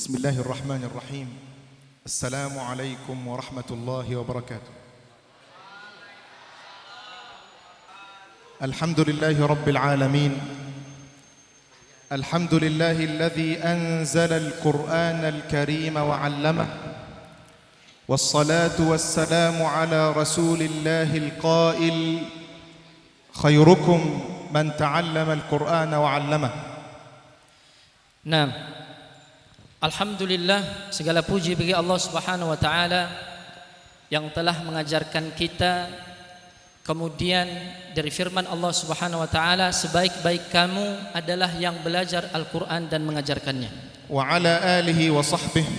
بسم الله الرحمن الرحيم. السلام عليكم ورحمة الله وبركاته. الحمد لله رب العالمين. الحمد لله الذي أنزل القرآن الكريم وعلمه، والصلاة والسلام على رسول الله القائل: خيركم من تعلم القرآن وعلمه. Nah, alhamdulillah, segala puji bagi Allah Subhanahu wa taala yang telah mengajarkan kita. Kemudian dari firman Allah Subhanahu wa taala, sebaik-baik kamu adalah yang belajar Al-Qur'an dan mengajarkannya. Wa ala alihi wa sahbihi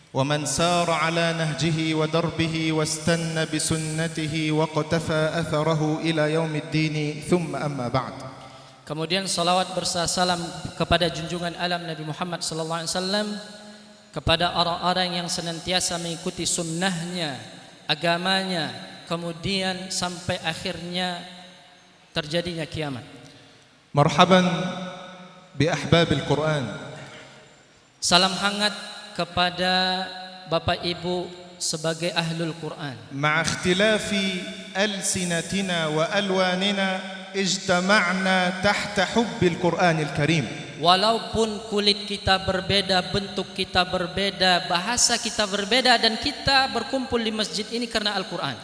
wa man sara ala nahjihi wa darbihi wastanna bi sunnatihi wa qatafa atharahu ila yaumiddin, thumma amma ba'd. Kemudian salawat bersalam kepada junjungan alam Nabi Muhammad sallallahu alaihi wasallam, kepada orang-orang yang senantiasa mengikuti sunnahnya, agamanya, kemudian sampai akhirnya terjadinya kiamat. Marhaban bi ahbabil Quran. Salam hangat kepada Bapak Ibu sebagai ahlul Quran. Ma'a ikhtilafi alsinatina wa alwanina ijtama'na tahta hubbil Qur'anil Karim. Walaupun kulit kita berbeda, bentuk kita berbeda, bahasa kita berbeda, dan kita berkumpul di masjid ini karena Al-Quran.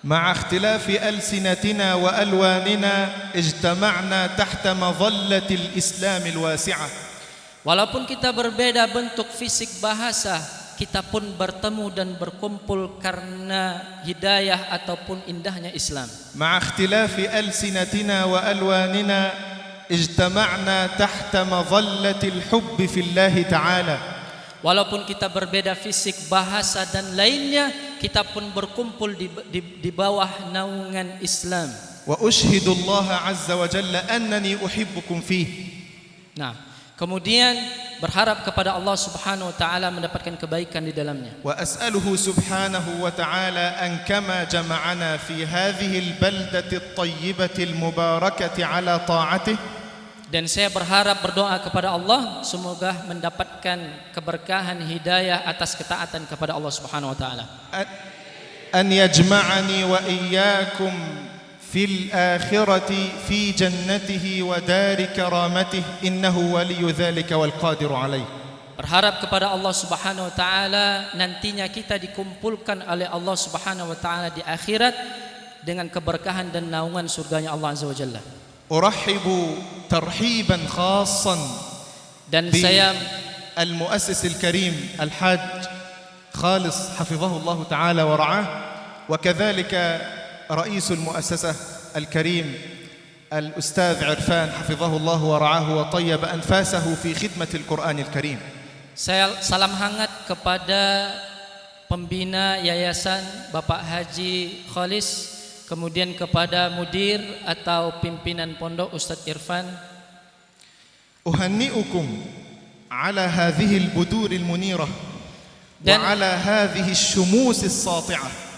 Ma'a ikhtilafi alsinatina wa alwanina ijtama'na tahta madhallatil Islamil wasi'ah. Walaupun kita berbeda bentuk, fisik, bahasa, kita pun bertemu dan berkumpul karena hidayah ataupun indahnya Islam. مع اختلاف ألسنتنا وألواننا اجتمعنا تحت مظلة الحب في الله تعالى. Walaupun kita berbeda fisik, bahasa dan lainnya, kita pun berkumpul di bawah naungan Islam. وأشهد الله عز وجل أنني أحبكم فيه. Nah, kemudian berharap kepada Allah Subhanahu wa taala mendapatkan kebaikan di dalamnya. Wa as'aluhu subhanahu wa ta'ala an kama jama'ana fi hadhihi al-baldati at-tayyibati al-mubarakati ala ta'atih. Dan saya berharap, berdoa kepada Allah semoga mendapatkan keberkahan hidayah atas ketaatan kepada Allah Subhanahu wa taala. An yajma'ani wa iyyakum fil akhirati fi jannatihi wa dari karamatihi innahu waliyyu dzalika wal qadiru alaih. Berharap kepada Allah Subhanahu wa taala nantinya kita dikumpulkan oleh Allah Subhanahu wa taala di akhirat dengan keberkahan dan naungan surganya Allah Azza wa Jalla. Urahhibu tarhiban khassan dan saya al-muassis al-karim al-hajj Khalis hafidhahu Allah taala wa ra'ah, wa kadzalika رئيس المؤسسة الكريم الأستاذ عرفان حفظه الله ورعاه وطيب أنفاسه في خدمة القرآن الكريم. Saya salam hangat kepada pembina yayasan Bapak Haji Khalis, kemudian kepada mudir atau pimpinan pondok Ustadz Irfan. أهنئكم على هذه البدور المنيرة وعلى هذه الشموس الساطعة.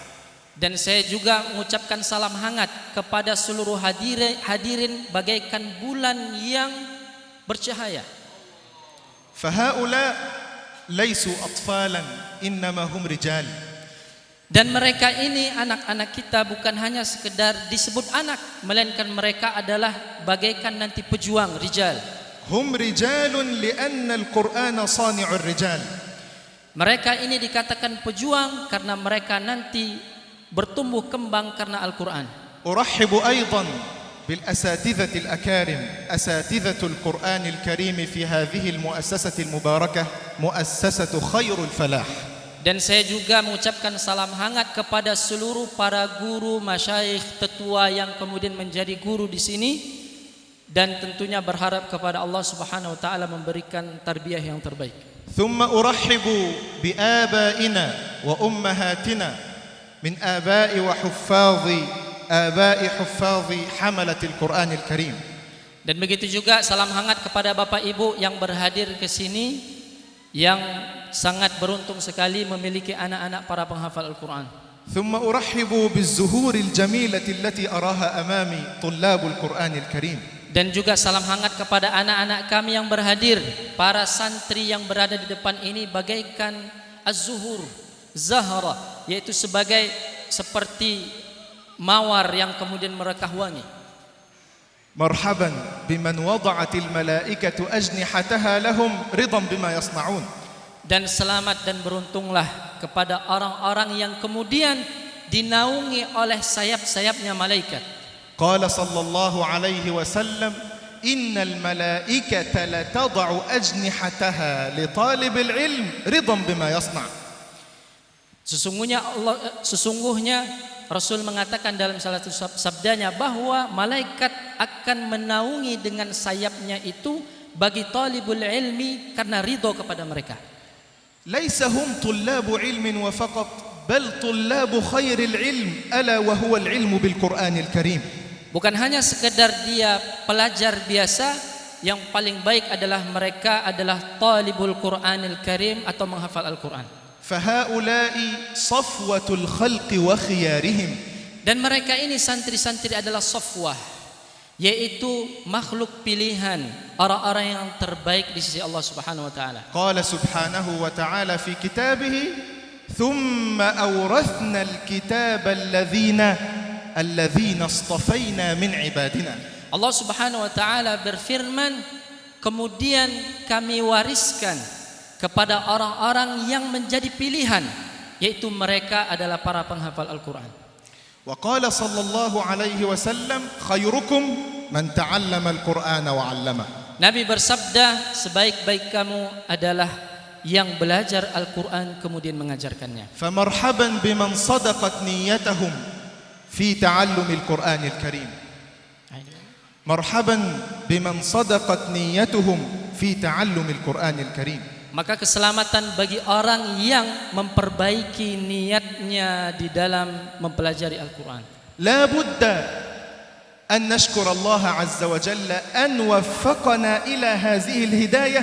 Dan saya juga mengucapkan salam hangat kepada seluruh hadirin bagaikan bulan yang bercahaya. فهؤلاء ليسوا أطفالا إنما هم رجال. Dan mereka ini anak-anak kita, bukan hanya sekedar disebut anak, melainkan mereka adalah bagaikan nanti pejuang, rijal. هم رجال لأن القرآن صانع الرجال. Mereka ini dikatakan pejuang karena mereka nanti bertumbuh kembang karena Al-Quran. أرحب أيضا بالأساتذة الأكارم أساتذة القرآن الكريم في هذه المؤسسة المباركة مؤسسة خير الفلاح. Dan saya juga mengucapkan salam hangat kepada seluruh para guru, masyayikh, tetua yang kemudian menjadi guru di sini, dan tentunya berharap kepada Allah Subhanahu wa taala memberikan tarbiyah yang terbaik. ثم أرحب بآبائنا وأمهاتنا من آباء وحفاظ حملة القرآن الكريم. Dan begitu juga salam hangat kepada Bapak Ibu yang berhadir ke sini, yang sangat beruntung sekali memiliki anak-anak para penghafal Al-Quran. ثم أرحب بالزهور الجميلة التي أراها أمامي طلاب القرآن الكريم. Dan juga salam hangat kepada anak-anak kami yang berhadir, para santri yang berada di depan ini bagaikan az-zuhur, zahra, yaitu seperti mawar yang kemudian merekah wangi. مرحبا بمن وضعت الملائكة أجنحتها لهم رضا بما يصنعون. Dan selamat dan beruntunglah kepada orang-orang yang kemudian dinaungi oleh sayap-sayapnya malaikat. قال صلى الله عليه وسلم إن الملائكة لتضع أجنحتها لطالب العلم رضا بما يصنع. Sesungguhnya Rasul mengatakan dalam salah satu sabdanya bahwa malaikat akan menaungi dengan sayapnya itu bagi talibul ilmi karena ridho kepada mereka. ليس هم طلاب علم وفقط بل طلاب خير العلم ألا وهو العلم بالقرآن الكريم. Bukan hanya sekedar dia pelajar biasa, yang paling baik adalah mereka adalah talibul Qur'anil Karim atau menghafal Al-Quran. فهؤلاء صفوة الخلق وخيارهم. Dan mereka ini santri-santri adalah safwah, yaitu makhluk pilihan, orang-orang yang terbaik di sisi Allah Subhanahu wa taala. قال سبحانه وتعالى في كتابه ثم أورثنا الكتاب الذين اصطفينا من عبادنا. Allah Subhanahu wa taala berfirman, kemudian kami wariskan kepada orang-orang yang menjadi pilihan, yaitu mereka adalah para penghafal Al-Quran. وقال صلى الله عليه وسلم خيركم من تعلم القرآن وعلمه. Nabi bersabda, sebaik-baik kamu adalah yang belajar Al-Quran kemudian mengajarkannya. فمرحبا بمن صدقت نيتهم في تعلم القرآن الكريم. مرحبا بمن صدقت نيتهم في تعلم القرآن الكريم. Maka keselamatan bagi orang yang memperbaiki niatnya di dalam mempelajari Al-Quran. لا بد أن نشكر الله عز وجل أن وفقنا إلى هذه الهداية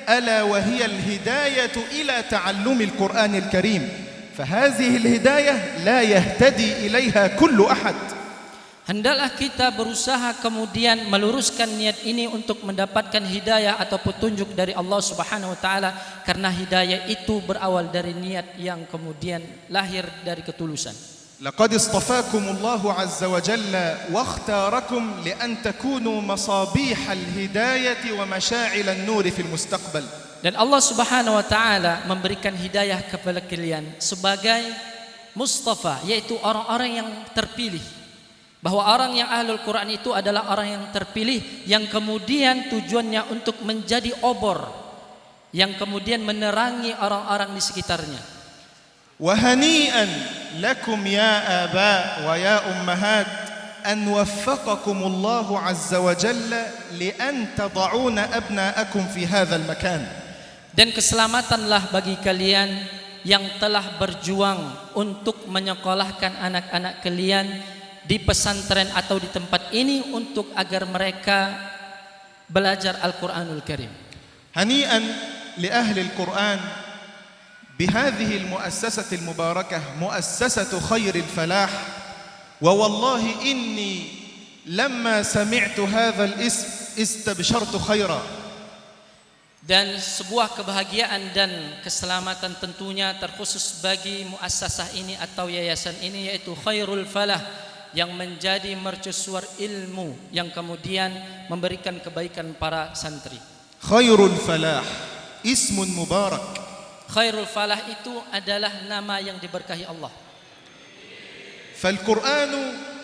ألا وهي الهداية إلى تعلم القرآن الكريم. فهذه الهداية لا يهتدي إليها كل أحد. Hendaklah kita berusaha kemudian meluruskan niat ini untuk mendapatkan hidayah atau petunjuk dari Allah Subhanahu wa taala, karena hidayah itu berawal dari niat yang kemudian lahir dari ketulusan. لقد اصطفاكم الله عز وجل واختاركم لأن تكونوا مصابيح الهداية ومشاعل النور في المستقبل. Dan Allah Subhanahu wa taala memberikan hidayah kepada kalian sebagai mustafa, yaitu orang-orang yang terpilih. Bahwa orang yang ahlul Quran itu adalah orang yang terpilih, yang kemudian tujuannya untuk menjadi obor yang kemudian menerangi orang-orang di sekitarnya. وهنيئا لكم يا آباء ويا أمهات أن وفقكم الله عز وجل لأن تضعون أبناءكم في هذا المكان. Dan keselamatanlah bagi kalian yang telah berjuang untuk menyekolahkan anak-anak kalian di pesantren atau di tempat ini untuk agar mereka belajar Al-Quranul Karim. هنيئا لأهل القرآن بهذه المؤسسة المباركة مؤسسة خير الفلاح. ووالله إني لما سمعت هذا الاسم استبشرت خيرا. Dan sebuah kebahagiaan dan keselamatan tentunya terkhusus bagi muassasah ini atau yayasan ini, yaitu Khairul Falah, yang menjadi mercusuar ilmu yang kemudian memberikan kebaikan para santri. Khairul Falah ismun mubarak. Khairul Falah itu adalah nama yang diberkahi Allah. فالقرآن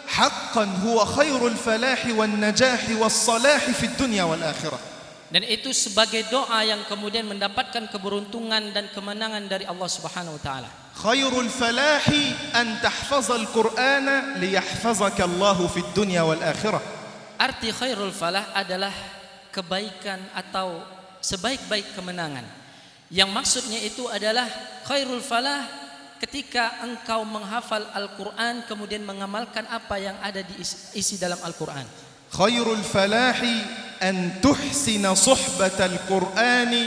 حقا هو خير الفلاح والنجاح والصلاح في الدنيا والآخرة. Dan itu sebagai doa yang kemudian mendapatkan keberuntungan dan kemenangan dari Allah Subhanahu wa taala. Khairul falahi an tahfazal Qur'ana liyahfazaka Allah fid dunya wal akhirah. Arti khairul falah adalah kebaikan atau sebaik-baik kemenangan. Yang maksudnya itu adalah khairul falah ketika engkau menghafal Al-Quran kemudian mengamalkan apa yang ada di isi dalam Al-Quran. Khairul falahi an tuhsina suhbatal Qur'ani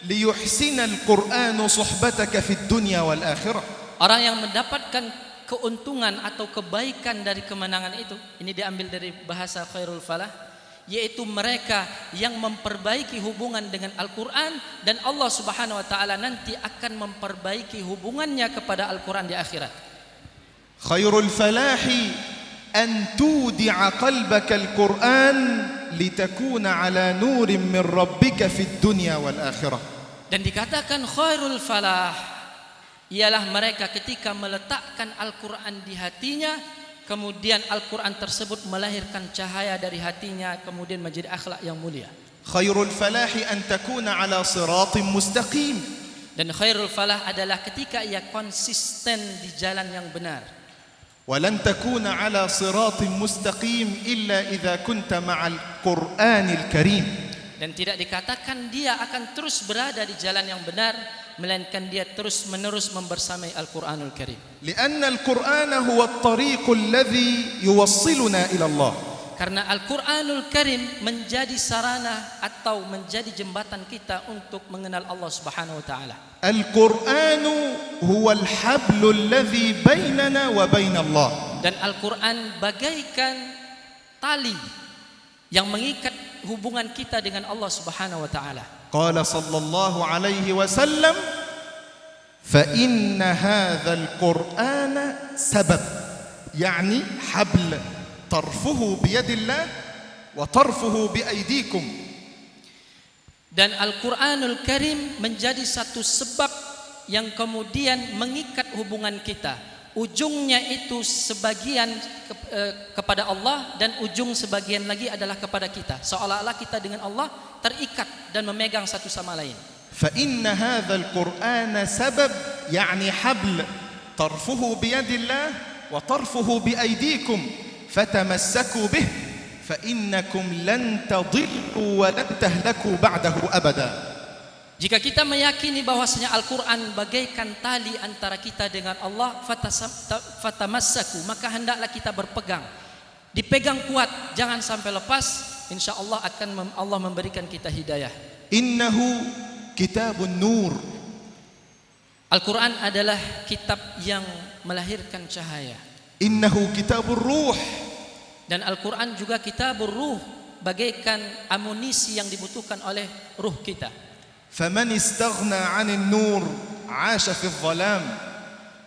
liyuhsina al-Qur'anu suhbataka fid dunya wal akhirah. Orang yang mendapatkan keuntungan atau kebaikan dari kemenangan itu, ini diambil dari bahasa khairul falah, yaitu mereka yang memperbaiki hubungan dengan Al-Quran, dan Allah Subhanahu wa taala nanti akan memperbaiki hubungannya kepada Al-Quran di akhirat. Khairul falahi an tudi'a qalbaka al-Quran litakuna ala nurin min rabbika fid dunya wal akhirah. Dan dikatakan khairul falah ialah mereka ketika meletakkan Al-Quran di hatinya, kemudian Al-Quran tersebut melahirkan cahaya dari hatinya, kemudian menjadi akhlak yang mulia. Khairul falahi an takuna ala siratin mustaqim. Dan khairul falah adalah ketika ia konsisten di jalan yang benar. Walan takuna ala siratin mustaqim illa idza kunta ma'al Qur'anil Karim. Dan tidak dikatakan dia akan terus berada di jalan yang benar, melainkan dia terus menerus membersamai Al-Quranul Karim. Lianna al-Qur'ana huwa at-tariqul ladzi yuwassiluna ila Allah. Karena Al-Quranul Karim menjadi sarana atau menjadi jembatan kita untuk mengenal Allah Subhanahu wa taala. Al-Qur'anu huwa al-hablul ladzi bainana wa bain Allah. Dan Al-Quran bagaikan tali yang mengikat hubungan kita dengan Allah Subhanahu wa taala. Qala sallallahu alaihi wasallam, fa inna hadzal Qur'ana sabab, yani habl tarfuhu biyadillah wa tarfuhu biaydikum. Dan Al-Quranul Karim menjadi satu sebab yang kemudian mengikat hubungan kita. Ujungnya itu sebagian kepada Allah, dan ujung sebagian lagi adalah kepada kita. Seolah-olah kita dengan Allah terikat dan memegang satu sama lain. Fa inna hadzal Qur'ana sabab, yani habl tarfuhu biyadillah wa tarfuhu biaydikum fatamassaku bih fa innakum lan tadillu wa lan tahlaku ba'dahu abada. Jika kita meyakini bahwasanya Al-Quran bagaikan tali antara kita dengan Allah, fatamassaku, maka hendaklah kita berpegang, dipegang kuat, jangan sampai lepas. Insya Allah akan Allah memberikan kita hidayah. Innahu kitabun nur. Al-Quran adalah kitab yang melahirkan cahaya. Innahu kitabur ruh. Dan Al-Quran juga kitabur ruh, bagaikan amunisi yang dibutuhkan oleh ruh kita. Faman istaghna 'anil nur 'asha fi dhalam.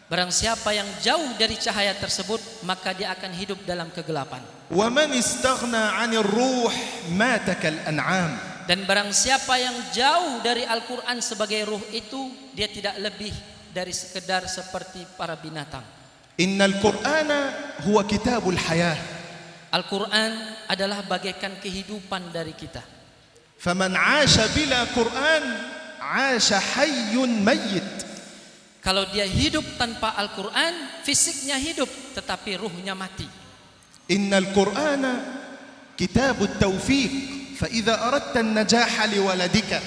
Barang siapa yang jauh dari cahaya tersebut, maka dia akan hidup dalam kegelapan. Wa man istaghna 'anil ruh mata kal an'am. Dan barang siapa yang jauh dari Al-Quran sebagai ruh itu, dia tidak lebih dari sekedar seperti para binatang. Innal Qur'ana huwa kitabul hayah. Al-Quran adalah bagaikan kehidupan dari kita. Faman 'asha bila Qur'an 'asha hayyun mayyit. Kalau dia hidup tanpa Al-Quran, fisiknya hidup tetapi ruhnya mati. Innal Qur'ana kitabut tawfiq, fa idza aradta an-najaha liwaladika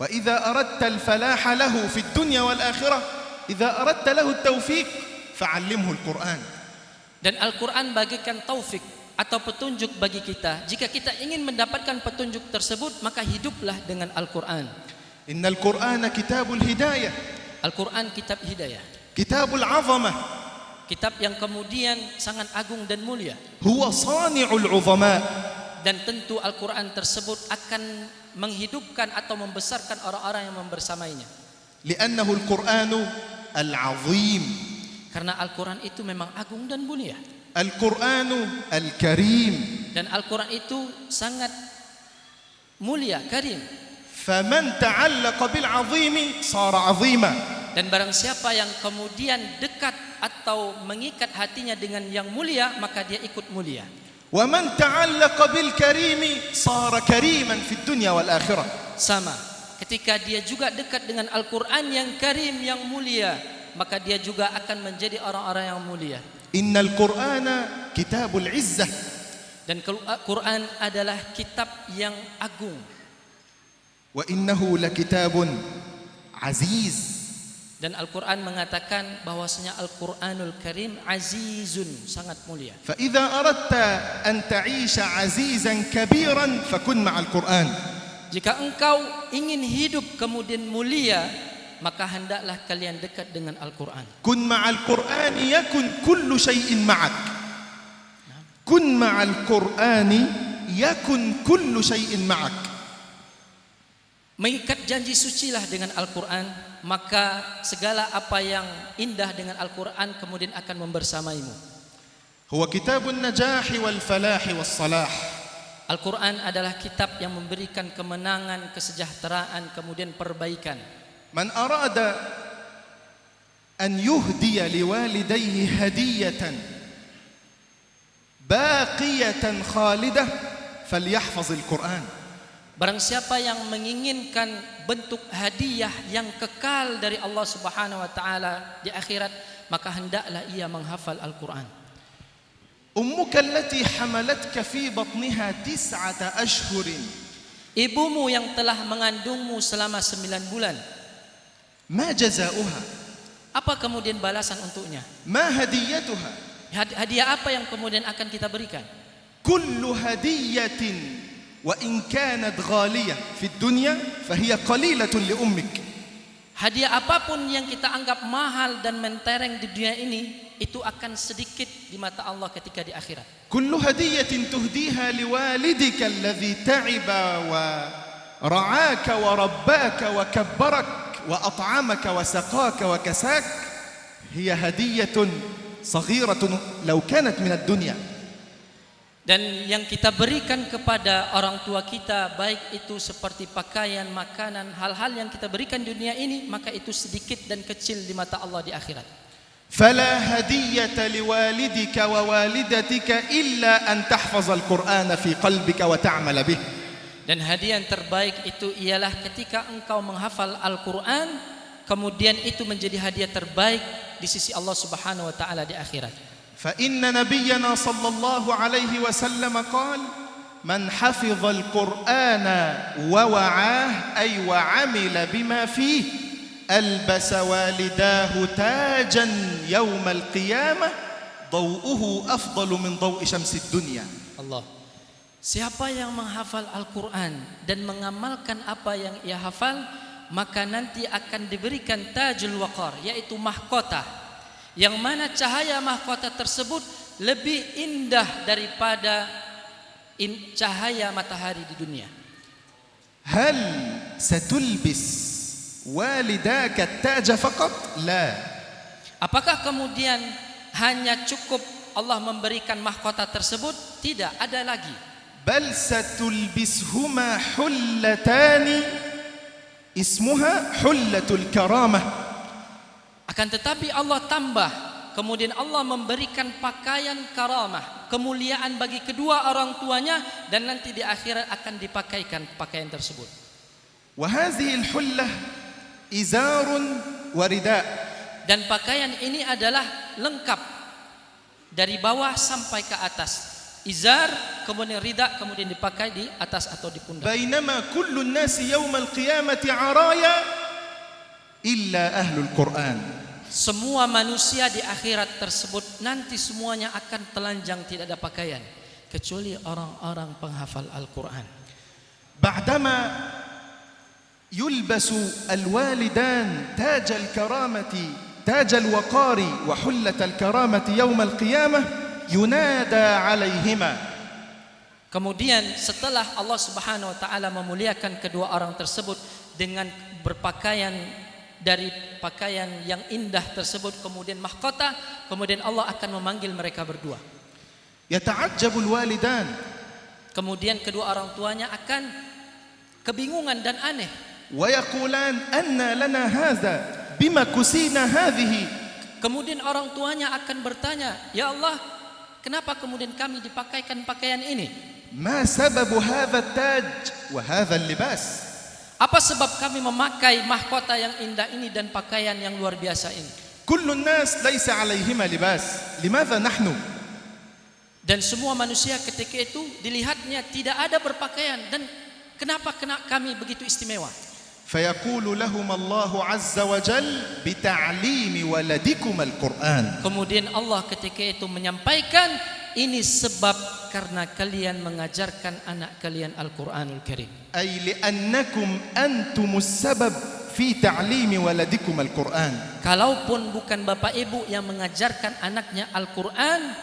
wa idza aradta al-falaha lahu fid dunya wal akhirah, idza aradta lahu at-tawfiq fa'allimhu al-Qur'an. Dan Al-Quran bagaikan taufik atau petunjuk bagi kita. Jika kita ingin mendapatkan petunjuk tersebut, maka hiduplah dengan Al-Quran. Innal Qur'ana kitabul hidayah. Al-Quran kitab hidayah. Kitabul 'azamah. Kitab yang kemudian sangat agung dan mulia. Huwa sani'ul 'uzama. Dan tentu Al-Quran tersebut akan menghidupkan atau membesarkan orang-orang yang membersamainya. Li'annahu al-Qur'anu al-'azim. Karena Al-Quran itu memang agung dan mulia. Al-Qur'anu al-Karim. Dan Al-Quran itu sangat mulia, karim. Faman ta'allaqa bil 'azimi sara 'azima. Dan barang siapa yang kemudian dekat atau mengikat hatinya dengan yang mulia, maka dia ikut mulia. Wa man ta'allaqa bil karimi sara kariman fid dunya wal akhirah. Sama, ketika dia juga dekat dengan Al-Quran yang karim, yang mulia, maka dia juga akan menjadi orang-orang yang mulia. Innal Qur'ana kitabul 'izzah. Dan Al-Quran adalah kitab yang agung. Wa innahu lakitabun 'aziz. Dan Al-Quran mengatakan bahwasanya Al-Quranul Karim azizun, sangat mulia. Fa idza aradta an ta'isha 'azizan kabiran fakun ma'al Qur'an. Jika engkau ingin hidup kemudian mulia, maka hendaklah kalian dekat dengan Al-Quran. Kun ma'al Qur'ani yakun kullu shay'in ma'ak. Kun ma'al Qur'ani يكن كل شيء معك. Mengikat janji sucilah dengan Al-Quran, maka segala apa yang indah dengan Al-Quran kemudian akan membersamaimu. هو كتاب النجاح والفلاح والصلاح. Al-Quran adalah kitab yang memberikan kemenangan, kesejahteraan, kemudian perbaikan. من أراد أن يهدي لوالديه هدية باقية خالدة فليحفظ القرآن. Barang siapa yang menginginkan bentuk hadiah yang kekal dari Allah Subhanahu wa taala di akhirat, maka hendaklah ia menghafal Al-Quran. أمك التي حملتك في بطنها 9 أشهر Ibumu yang telah mengandungmu selama 9 bulan, ما جزاؤها؟ apa kemudian balasan untuknya? ما هديتها؟ Hadiah apa yang kemudian akan kita berikan? كل هدية وإن كانت غالية في الدنيا فهي قليلة لأمك. Hadiah apapun yang kita anggap mahal dan mentereng di dunia ini, itu akan sedikit di mata Allah ketika di akhirat. كل هدية تهديها لوالدك الذي تعب ورعاك ورباك وكبرك وأطعمك وسقاك وكساك هي هدية صغيرة لو كانت من الدنيا. Dan yang kita berikan kepada orang tua kita, baik itu seperti pakaian, makanan, hal-hal yang kita berikan di dunia ini, maka itu sedikit dan kecil di mata Allah di akhirat. فلا هدية لوالدك ووالدتك إلا أن تحفظ القرآن في قلبك وتعمل به. Dan hadiah yang terbaik itu ialah ketika engkau menghafal Al-Quran, kemudian itu menjadi hadiah terbaik di sisi Allah Subhanahu wa taala di akhirat. فإن نبينا صلى الله عليه وسلم قال من حفظ القرآن ووعاه أي وعمل بما فيه ألبس والداه تاجا يوم القيامة ضوءه أفضل من ضوء شمس الدنيا. Allah. Siapa yang menghafal Al-Quran dan mengamalkan apa yang ia hafal, maka nanti akan diberikan tajul waqar, yaitu mahkota, yang mana cahaya mahkota tersebut lebih indah daripada cahaya matahari di dunia. هل ستلبس والداك التاج فقط؟ لا. Apakah kemudian hanya cukup Allah memberikan mahkota tersebut? Tidak, ada lagi. بل ستلبسهما حلتان اسمها حلة الكرامة. Akan tetapi Allah tambah, kemudian Allah memberikan pakaian karamah, kemuliaan bagi kedua orang tuanya, dan nanti di akhirat akan dipakaikan pakaian tersebut. وهذه الحلة إزار ورداء. Dan pakaian ini adalah lengkap dari bawah sampai ke atas. Izar, kemudian rida, kemudian dipakai di atas atau di pundak. بينما كل الناس يوم القيامة عرايا إلا أهل القرآن. Semua manusia di akhirat tersebut nanti semuanya akan telanjang, tidak ada pakaian, kecuali orang-orang penghafal Al-Quran. بعدما يلبس الوالدان تاج الكرامة تاج الوقار وحلة الكرامة يوم القيامة ينادى عليهما. Kemudian setelah Allah Subhanahu wa taala memuliakan kedua orang tersebut dengan berpakaian dari pakaian yang indah tersebut, kemudian mahkota, kemudian Allah akan memanggil mereka berdua. يتعجب الوالدان. Kemudian kedua orang tuanya akan kebingungan dan aneh. ويقولان أن لنا هذا بما كسينا هذه. Kemudian orang tuanya akan bertanya, ya Allah, kenapa kemudian kami dipakaikan pakaian ini? ما سبب هذا التاج وهذا اللباس؟ Apa sebab kami memakai mahkota yang indah ini dan pakaian yang luar biasa ini? كل الناس ليس عليهما لباس، لماذا نحن؟ Dan semua manusia ketika itu dilihatnya tidak ada berpakaian, dan kenapa kami begitu istimewa? فيقول لهم الله عز وجل بتعليم ولدكم القرآن. Kemudian Allah ketika itu menyampaikan, ini sebab karena kalian mengajarkan anak kalian Al-Quranul Karim. أي لأنكم أنتم السبب في تعليم ولدكم القرآن. Kalaupun bukan bapak ibu yang mengajarkan anaknya Al-Quran,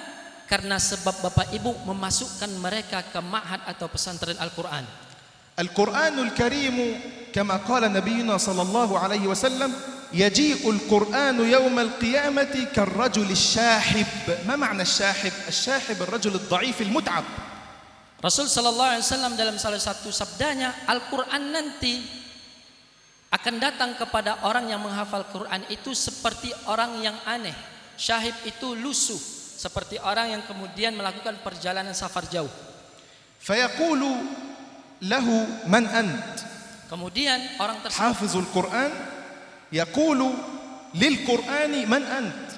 karena sebab bapak ibu memasukkan mereka ke ma'had atau pesantren Al-Quran. القرآن الكريم كما قال نبينا صلى الله عليه وسلم يجيء القرآن يوم القيامة كالرجل الشاحب. ما معنى الشاحب؟ الشاحب الرجل الضعيف المتعب. Rasul sallallahu alaihi wasallam dalam salah satu sabdanya, Al-Quran nanti akan datang kepada orang yang menghafal Quran itu seperti orang yang aneh. Syahib itu lusuh, seperti orang yang kemudian melakukan perjalanan safar jauh. فيقول له من أنت؟ Kemudian orang tersebut, حافظ القرآن يقول للقرآن من أنت؟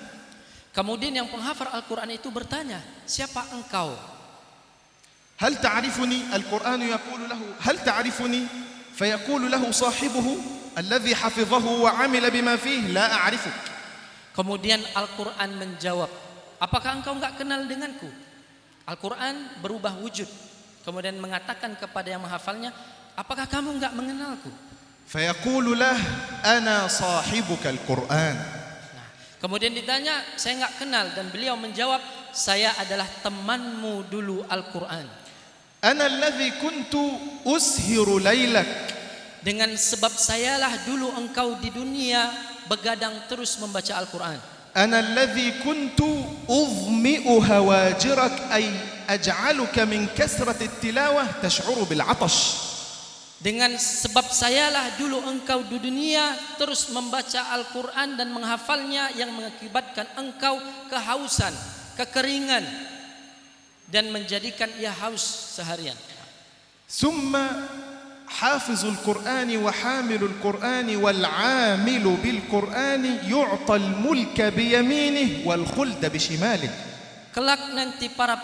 kemudian yang penghafal Al-Quran itu bertanya, siapa engkau? هل تعرفني؟ القرآن يقول له هل تعرفني؟ فيقول له صاحبه الذي حفظه وعمل بما فيه لا أعرفك. Kemudian Al-Quran menjawab, apakah engkau enggak kenal denganku? Al-Quran berubah wujud, kemudian mengatakan kepada yang menghafalnya, apakah kamu enggak mengenalku? فيقول له أنا صاحبك القرآن. Nah, kemudian ditanya, saya enggak kenal, dan beliau menjawab, saya adalah temanmu dulu Al-Quran. أنا الذي كنت أسهر ليلك. Dengan sebab sayalah dulu engkau di dunia begadang terus membaca Al-Quran. أنا الذي كنت أظمئ هواجرك أي أجعلك من كثرة التلاوة تشعر بالعطش. Dengan sebab sayalah dulu engkau di dunia terus membaca Al-Quran dan menghafalnya yang mengakibatkan engkau kehausan, kekeringan, dan menjadikan ia haus seharian. ثم حافظ القرآن وحامل القرآن والعامل بالقرآن يعطى الملك بيمينه والخلد بشماله. Kelak nanti para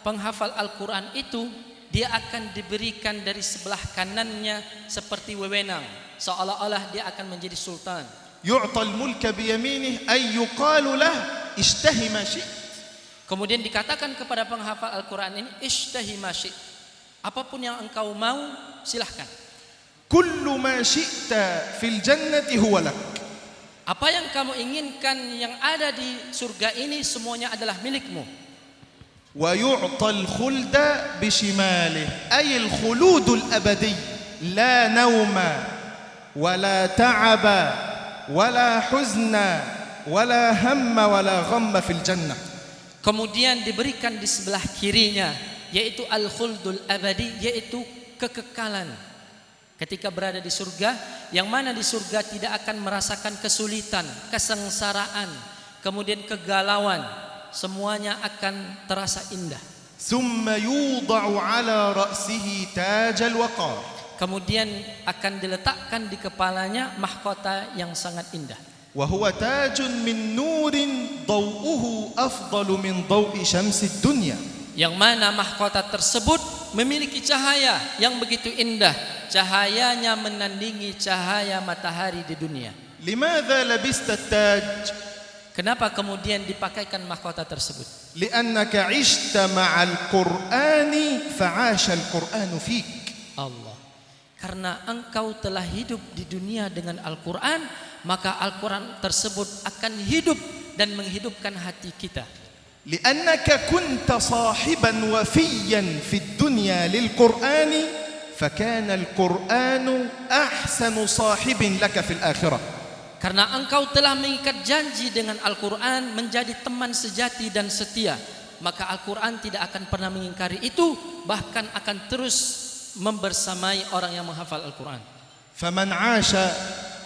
penghafal Al-Quran itu, dia akan diberikan dari sebelah kanannya seperti wewenang, seolah-olah dia akan menjadi sultan. يعطى الملك بيمينه أي يقال له اشتهي ما شئت. Kemudian dikatakan kepada penghafal Al-Quran ini, ishtahi ma syi'ta, apapun yang engkau mau silahkan. كل ما شئت في الجنة هو لك. Apa yang kamu inginkan yang ada di surga ini semuanya adalah milikmu. ويعطى الخلد بشماله أي الخلود الأبدي لا نوم ولا تعب ولا حزن ولا هم ولا غم في الجنة. Kemudian diberikan di sebelah kirinya, yaitu al-khuldul abadi, yaitu kekekalan ketika berada di surga, yang mana di surga tidak akan merasakan kesulitan, kesengsaraan, kemudian kegalauan, semuanya akan terasa indah. ثم يوضع على رأسه تاج الوقار. Kemudian akan diletakkan di kepalanya mahkota yang sangat indah. وهو تاج من نور ضوءه أفضل من ضوء شمس الدنيا. Yang mana mahkota tersebut memiliki cahaya yang begitu indah, cahayanya menandingi cahaya matahari di dunia. لماذا لبست التاج؟ Kenapa kemudian dipakaikan mahkota tersebut? لأنك عشت مع القرآن فعاش القرآن فيك. Allah, karena engkau telah hidup di dunia dengan Al-Quran, maka Al-Quran tersebut akan hidup dan menghidupkan hati kita. لأنك كنت صاحبا وفيا في الدنيا للقرآن فكان القرآن أحسن صاحب لك في الآخرة. Karena engkau telah mengikat janji dengan Al-Quran menjadi teman sejati dan setia, maka Al-Quran tidak akan pernah mengingkari itu, bahkan akan terus membersamai orang yang menghafal Al-Quran. فمن عاش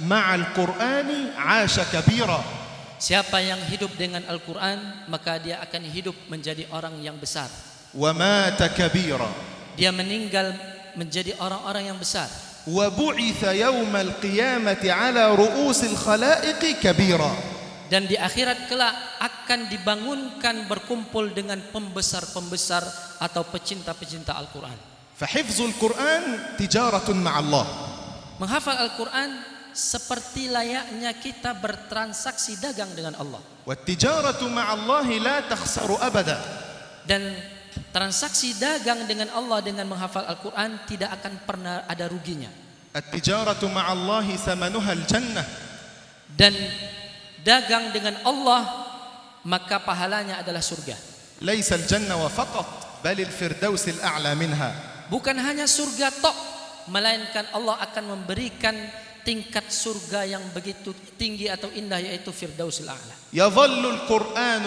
مع القرآن عاش كبيرا. Siapa yang hidup dengan Al-Quran, maka dia akan hidup menjadi orang yang besar. ومات كبيرا. Dia meninggal menjadi orang-orang yang besar. وبعث يوم القيامة على رؤوس الخلائق كبيرا. Dan di akhirat kelak akan dibangunkan berkumpul dengan pembesar-pembesar atau pecinta-pecinta Al-Quran. فحفظ القرآن تجارة مع الله. Menghafal Al-Quran seperti layaknya kita bertransaksi dagang dengan Allah. والتجارة مع الله لا تخسر أبدا. Dan transaksi dagang dengan Allah dengan menghafal Al-Quran tidak akan pernah ada ruginya. التجارة مع الله ثمنها الجنة. Dan dagang dengan Allah maka pahalanya adalah surga. ليس الجنة وفقط بل الفردوس الأعلى منها. Bukan hanya surga tok, melainkan Allah akan memberikan tingkat surga yang begitu tinggi atau indah, yaitu Firdausil A'la. يظل القرآن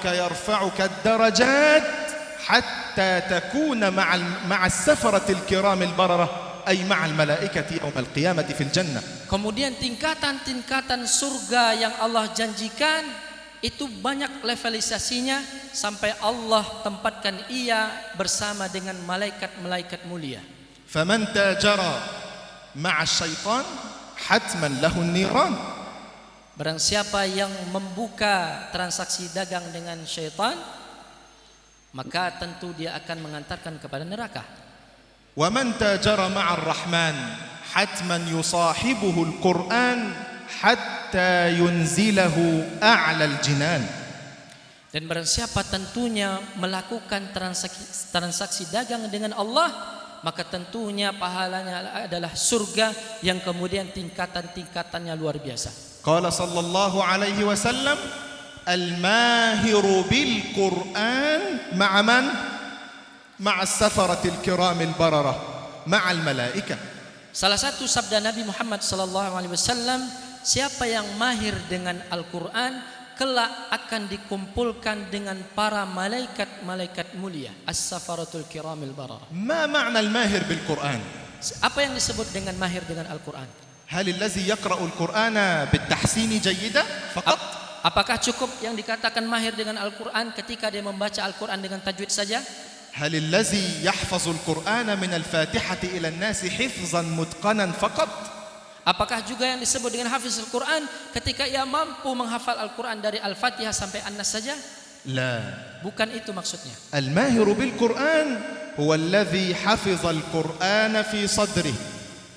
يرفعك الدرجات حتى تكون مع السفرة الكرام البررة أي مع الملائكة يوم القيامة في الجنة. Kemudian tingkatan-tingkatan surga yang Allah janjikan itu banyak levelisasinya sampai Allah tempatkan ia bersama dengan malaikat-malaikat mulia. فمن تاجر مع الشيطان حتما له النيران. Barang siapa yang membuka transaksi dagang dengan syaitan, maka tentu dia akan mengantarkan kepada neraka. ومن تاجر مع الرحمن حتما يصاحبه القرآن حتى ينزله أعلى الجنان. Dan barang siapa tentunya melakukan transaksi dagang dengan Allah, maka tentunya pahalanya adalah surga yang kemudian tingkatan-tingkatannya luar biasa. قال صلى الله عليه وسلم الماهر بالقرآن مع من؟ مع السفرة الكرام البررة مع الملائكة. Salah satu sabda Nabi Muhammad sallallahu alaihi wasallam, siapa yang mahir dengan Al-Qur'an kelak akan dikumpulkan dengan para malaikat-malaikat mulia, as-safaratul kiramil bararah. ما معنى الماهر بالقرآن؟ Apa yang disebut dengan mahir dengan Al-Qur'an? هل الذي يقرأ القرآن بالتحسين جيدا فقط؟ Apakah cukup yang dikatakan mahir dengan Al-Qur'an ketika dia membaca Al-Qur'an dengan tajwid saja? هل الذي يحفظ القرآن من الفاتحة إلى الناس حفظا متقنا فقط؟ Apakah juga yang disebut dengan hafiz Al-Quran ketika ia mampu menghafal Al-Quran dari Al-Fatihah sampai An-Nas saja? لا. Bukan itu maksudnya. الماهر بالقرآن هو الذي حفظ القرآن في صدره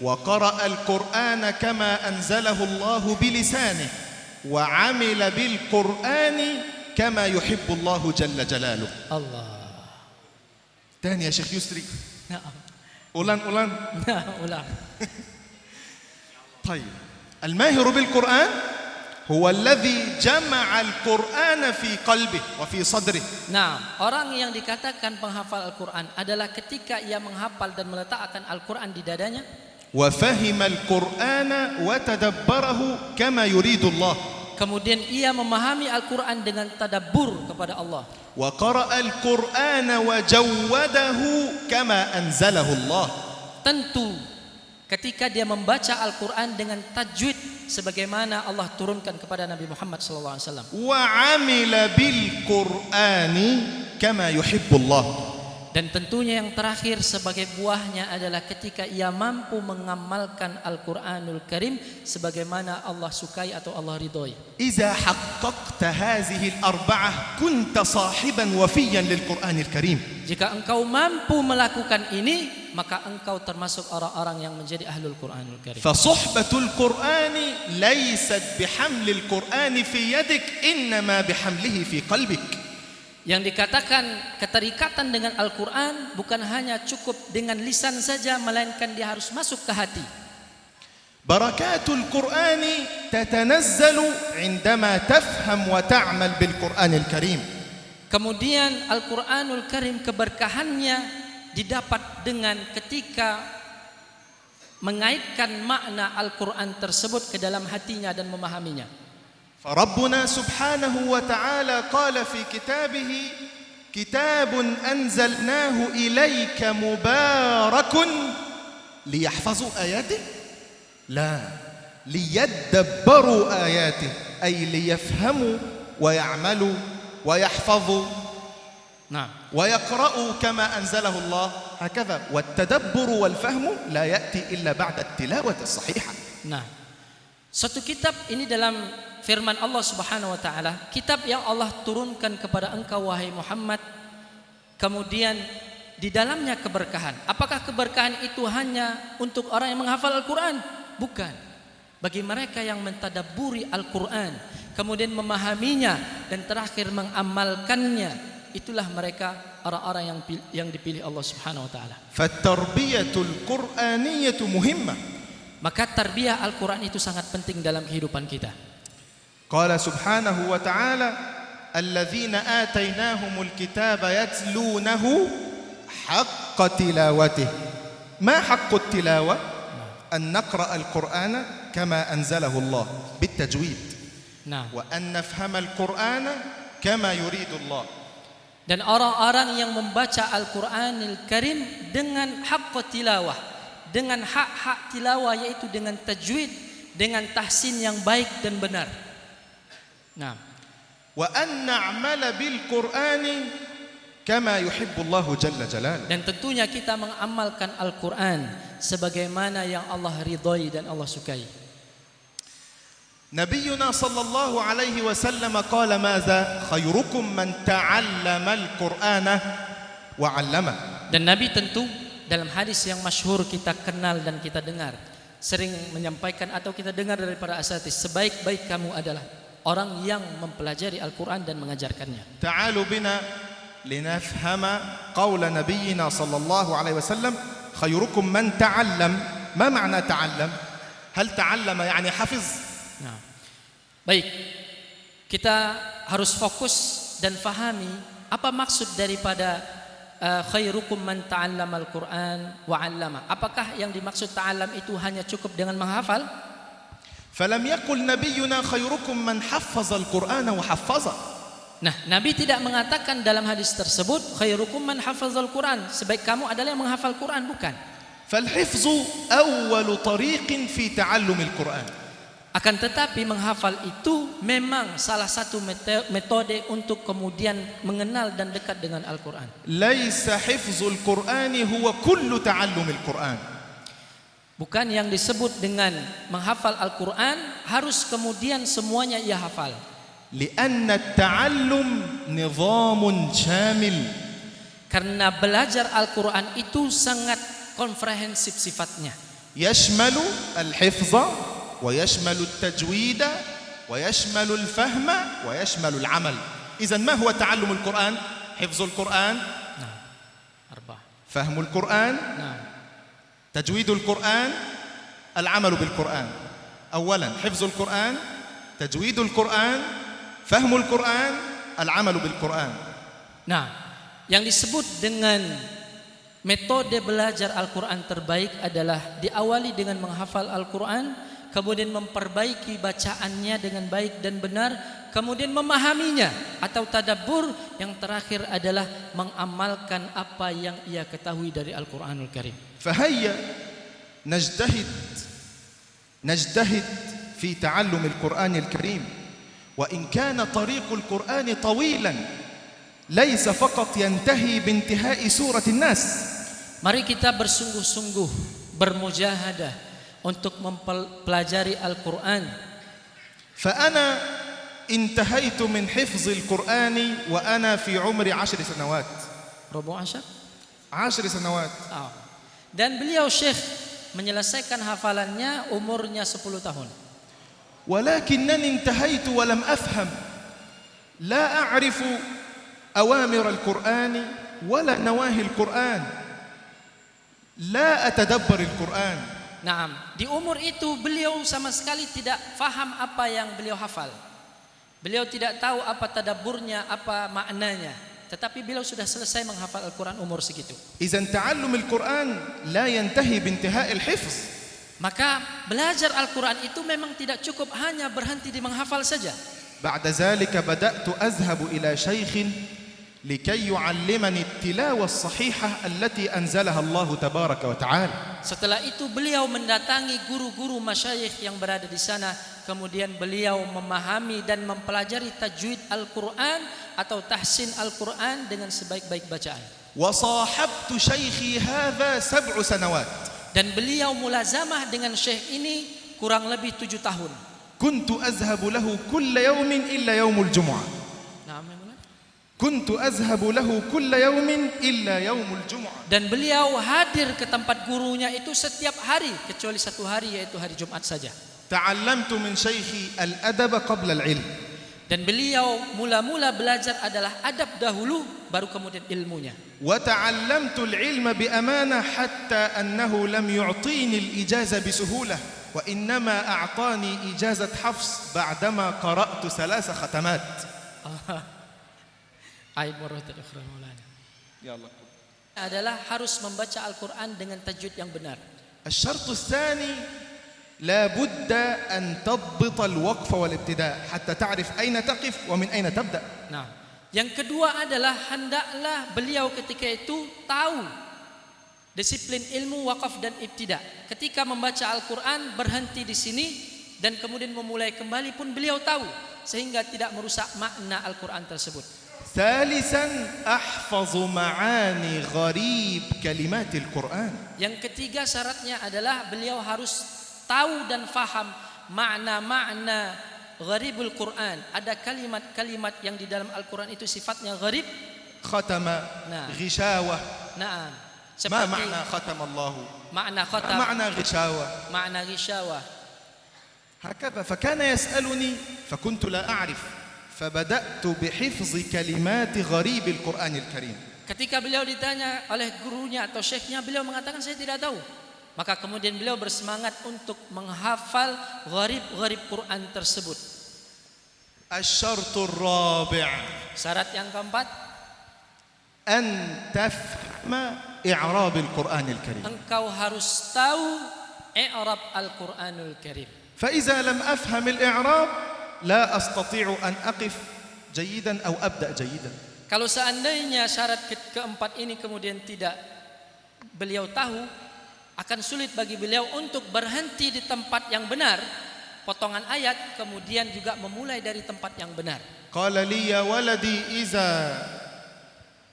وقرأ القرآن كما أنزله الله بلسانه وعمل بالقرآن كما يحب الله جل جلاله. Allah. تاني يا شيخ يسري. Naam. ulang Ulang. طيب الماهر بالقرآن هو الذي جمع القرآن في قلبه وفي صدره. Nah, orang yang dikatakan penghafal Al-Quran adalah ketika ia menghafal dan meletakkan Al-Quran di dadanya, وفهم القرآن وتدبره كما يريد الله. kemudian ia memahami Al-Quran dengan tadabbur kepada Allah. وقرأ القرآن وجوده كما أنزله الله. Tentu ketika dia membaca Al-Quran dengan tajwid sebagaimana Allah turunkan kepada Nabi Muhammad SAW. وعمل بالقرآن كما يحب الله. Dan tentunya yang terakhir sebagai buahnya adalah ketika ia mampu mengamalkan Al-Quranul Karim sebagaimana Allah sukai atau Allah ridhoi. إذا حققت هذه الأربعة كنت صاحبا وفيا للقرآن الكريم. Jika engkau mampu melakukan ini, maka engkau termasuk orang-orang yang menjadi ahlul Quranul Karim. فصحبة القرآن ليست بحمل القرآن في يدك إنما بحمله في قلبك. Yang dikatakan keterikatan dengan Al-Quran bukan hanya cukup dengan lisan saja, melainkan dia harus masuk ke hati. بركات القرآن تتنزل عندما تفهم وتعمل بالقرآن الكريم. Kemudian Al-Quranul Karim keberkahannya didapat dengan ketika mengaitkan makna Al-Quran tersebut ke dalam hatinya dan memahaminya. فربنا سبحانه وتعالى قال في كتابه كتاب أنزلناه إليك مبارك ليحفظوا آياته لا ليدبروا آياته أي ليفهموا ويعملوا ويحفظوا ويقرأوا كما أنزله الله هكذا. والتدبر والفهم لا يأتي إلا بعد التلاوة الصحيحة. Satu kitab ini dalam firman Allah Subhanahu wa taala, kitab yang Allah turunkan kepada engkau wahai Muhammad, kemudian di dalamnya keberkahan. Apakah keberkahan itu hanya untuk orang yang menghafal Al-Quran? Bukan. Bagi mereka yang mentadabburi Al-Quran, kemudian memahaminya dan terakhir mengamalkannya, itulah mereka orang-orang yang dipilih Allah Subhanahu wa taala. Fatarbiyatul Qur'aniyatu muhimmah. Maka tarbiyah Al-Quran itu sangat penting dalam kehidupan kita. Qala subhanahu wa ta'ala alladzina atainahumul kitaba yatlunahu haqqa tilawatih. Ma haqqut tilawah? An naqra al-Qur'ana kama anzalahu Allah bitajwid. Nah, Wa an nafhama al-Qur'ana kama yuridu Allah. dan orang-orang yang membaca Al-Qur'anil Karim dengan haqq tilawah, dengan hak-hak tilawah, yaitu dengan tajwid, dengan tahsin yang baik dan benar. Nah, Wa an na'mala bil Qur'ani kama yuhibbu Allah jalla jalal. dan tentunya kita mengamalkan Al-Qur'an sebagaimana yang Allah ridhai dan Allah sukai. Nabiyyuna sallallahu alaihi wasallam qala madza khairukum man ta'allama al-Qur'ana wa 'allama. Dan Nabi tentu dalam hadis yang masyhur kita kenal dan kita dengar, sering menyampaikan atau kita dengar dari para asatidz, sebaik-baik kamu adalah orang yang mempelajari Al-Qur'an dan mengajarkannya. Ta'alu bina linafhama qawla nabiyyina sallallahu alaihi wasallam khairukum man ta'allam. Ma ma'na ta'allam? Hal ta'allama yani hafiz? Nah, baik, kita harus fokus dan fahami apa maksud daripada khairukum man ta'allama al-Qur'an wa 'allama. Apakah yang dimaksud ta'allam itu hanya cukup dengan menghafal? Falam yaqul nabiyyuna khairukum man haffaza al-Qur'ana wa haffaza. Nah, Nabi tidak mengatakan dalam hadis tersebut khairukum man hafazal Quran, sebaik kamu adalah yang menghafal Quran, bukan. Fal-hifzu awwalu tariqin fi ta'allum al-Qur'an. Akan tetapi menghafal itu memang salah satu metode untuk kemudian mengenal dan dekat dengan Al-Quran. Laisa hifzul Qur'ani huwa kullu ta'allum al-Qur'an. Bukan yang disebut dengan menghafal Al-Quran harus kemudian semuanya ia hafal. Lianna at-ta'allum nizamun syamil. Karena belajar Al-Quran itu sangat komprehensif sifatnya. Yashmalu al-hifza wa yashmalu at-tajwida wa yashmalu al-fahma wa yashmalu al-amal. Idhan ma huwa ta'allum al-Qur'an? Hifzul Qur'an, fahmul Qur'an, tajwidul Qur'an, al-amalu bil Qur'an. Awalan hifzul Qur'an, tajwidul Qur'an, fahmul Qur'an, al-amalu bil Qur'an. Nah, yang disebut dengan metode belajar Al-Quran terbaik adalah diawali dengan menghafal Al-Quran, kemudian memperbaiki bacaannya dengan baik dan benar, kemudian memahaminya atau tadabbur, yang terakhir adalah mengamalkan apa yang ia ketahui dari Al-Quranul Karim. Fahayya نجتهد في تعلم القرآن الكريم وإن كان طريق القرآن طويلا ليس فقط ينتهي بانتهاء سورة الناس. Mari kita bersungguh-sungguh bermujahadah untuk mempelajari Al-Quran. فأنا انتهيت من حفظ القرآن وأنا في عمر 10 سنوات. Robo Asyar? 10 سنوات. Dan beliau Syekh menyelesaikan hafalannya umurnya 10 tahun. ولكنني انتهيت ولم أفهم، لا أعرف أوامر القرآن ولا نواهي القرآن، لا أتدبر القرآن. Naam, di umur itu beliau sama sekali tidak faham apa yang beliau hafal. Beliau tidak tahu apa tadabburnya, apa maknanya. Tetapi beliau sudah selesai menghafal Al-Quran umur segitu. إذن تعلم القرآن لا ينتهي بانتهاء الحفظ. Maka belajar Al-Quran itu memang tidak cukup hanya berhenti di menghafal saja. بعد ذلك بدأت أذهب إلى شيخ لكي يعلمني التلاوة الصحيحة التي أنزلها الله تبارك وتعالى. Setelah itu beliau mendatangi guru-guru masyayikh yang berada di sana, kemudian beliau memahami dan mempelajari tajwid Al-Quran atau tahsin Al-Quran dengan sebaik-baik bacaan. وصاحبت شيخي هذا 7 سنوات. Dan beliau mulazamah dengan syekh ini kurang lebih 7 tahun. كنت أذهب له كل يوم إلا يوم الجمعة. كنت أذهب له كل يوم إلا يوم الجمعة. Dan beliau hadir ke tempat gurunya itu setiap hari kecuali satu hari, yaitu hari Jumat saja. تعلمت من شيخي الأدب قبل العلم. Dan beliau mula-mula belajar adalah adab dahulu, baru kemudian ilmunya. وتعلمت العلم بأمانة حتى أنه لم يعطيني الإجازة بسهولة، وإنما أعطاني إجازة حفظ بعدما قرأت 3 ختمات. Aid waratul ukhra maulana. Ya Allah. Adalah harus membaca Al-Quran dengan tajwid yang benar. الشرط الثاني لا بد أن تضبط الوقف والابتداء حتى تعرف أين تقف ومن أين تبدأ. Nah, yang kedua adalah hendaklah beliau ketika itu tahu disiplin ilmu wakaf dan ibtida. Ketika membaca Al-Quran berhenti di sini dan kemudian memulai kembali pun beliau tahu sehingga tidak merusak makna Al-Quran tersebut. ثالثا أحفظ معاني غريب كلمات القرآن. Yang ketiga syaratnya adalah beliau harus tahu dan faham makna-makna gharibul Quran. Ada kalimat-kalimat yang di dalam Al-Quran itu sifatnya gharib. ختم نعم. غشاوة. Nah, ما seperti معنى ختم الله؟ makna ما khatam, معنى غشاوة؟ makna ghisyawah. هكذا فكان يسألني فكنت لا أعرف فبدأت بحفظ كلمات غريب القرآن الكريم. Ketika beliau ditanya oleh gurunya atau syekhnya, beliau mengatakan saya tidak tahu. Maka kemudian beliau bersemangat untuk menghafal gharib-gharib Quran tersebut. الشرط الرابع Syarat yang keempat, أن تفهم إعراب القرآن الكريم. engkau harus tahu i'rab Al-Quranul Karim. فإذا لم أفهم الإعراب لا أستطيع أن أقف جيدا أو أبدأ جيدا. Kalau seandainya syarat keempat ini kemudian tidak beliau tahu, akan sulit bagi beliau untuk berhenti di tempat yang benar, potongan ayat, kemudian juga memulai dari tempat yang benar. قال لي يا ولدي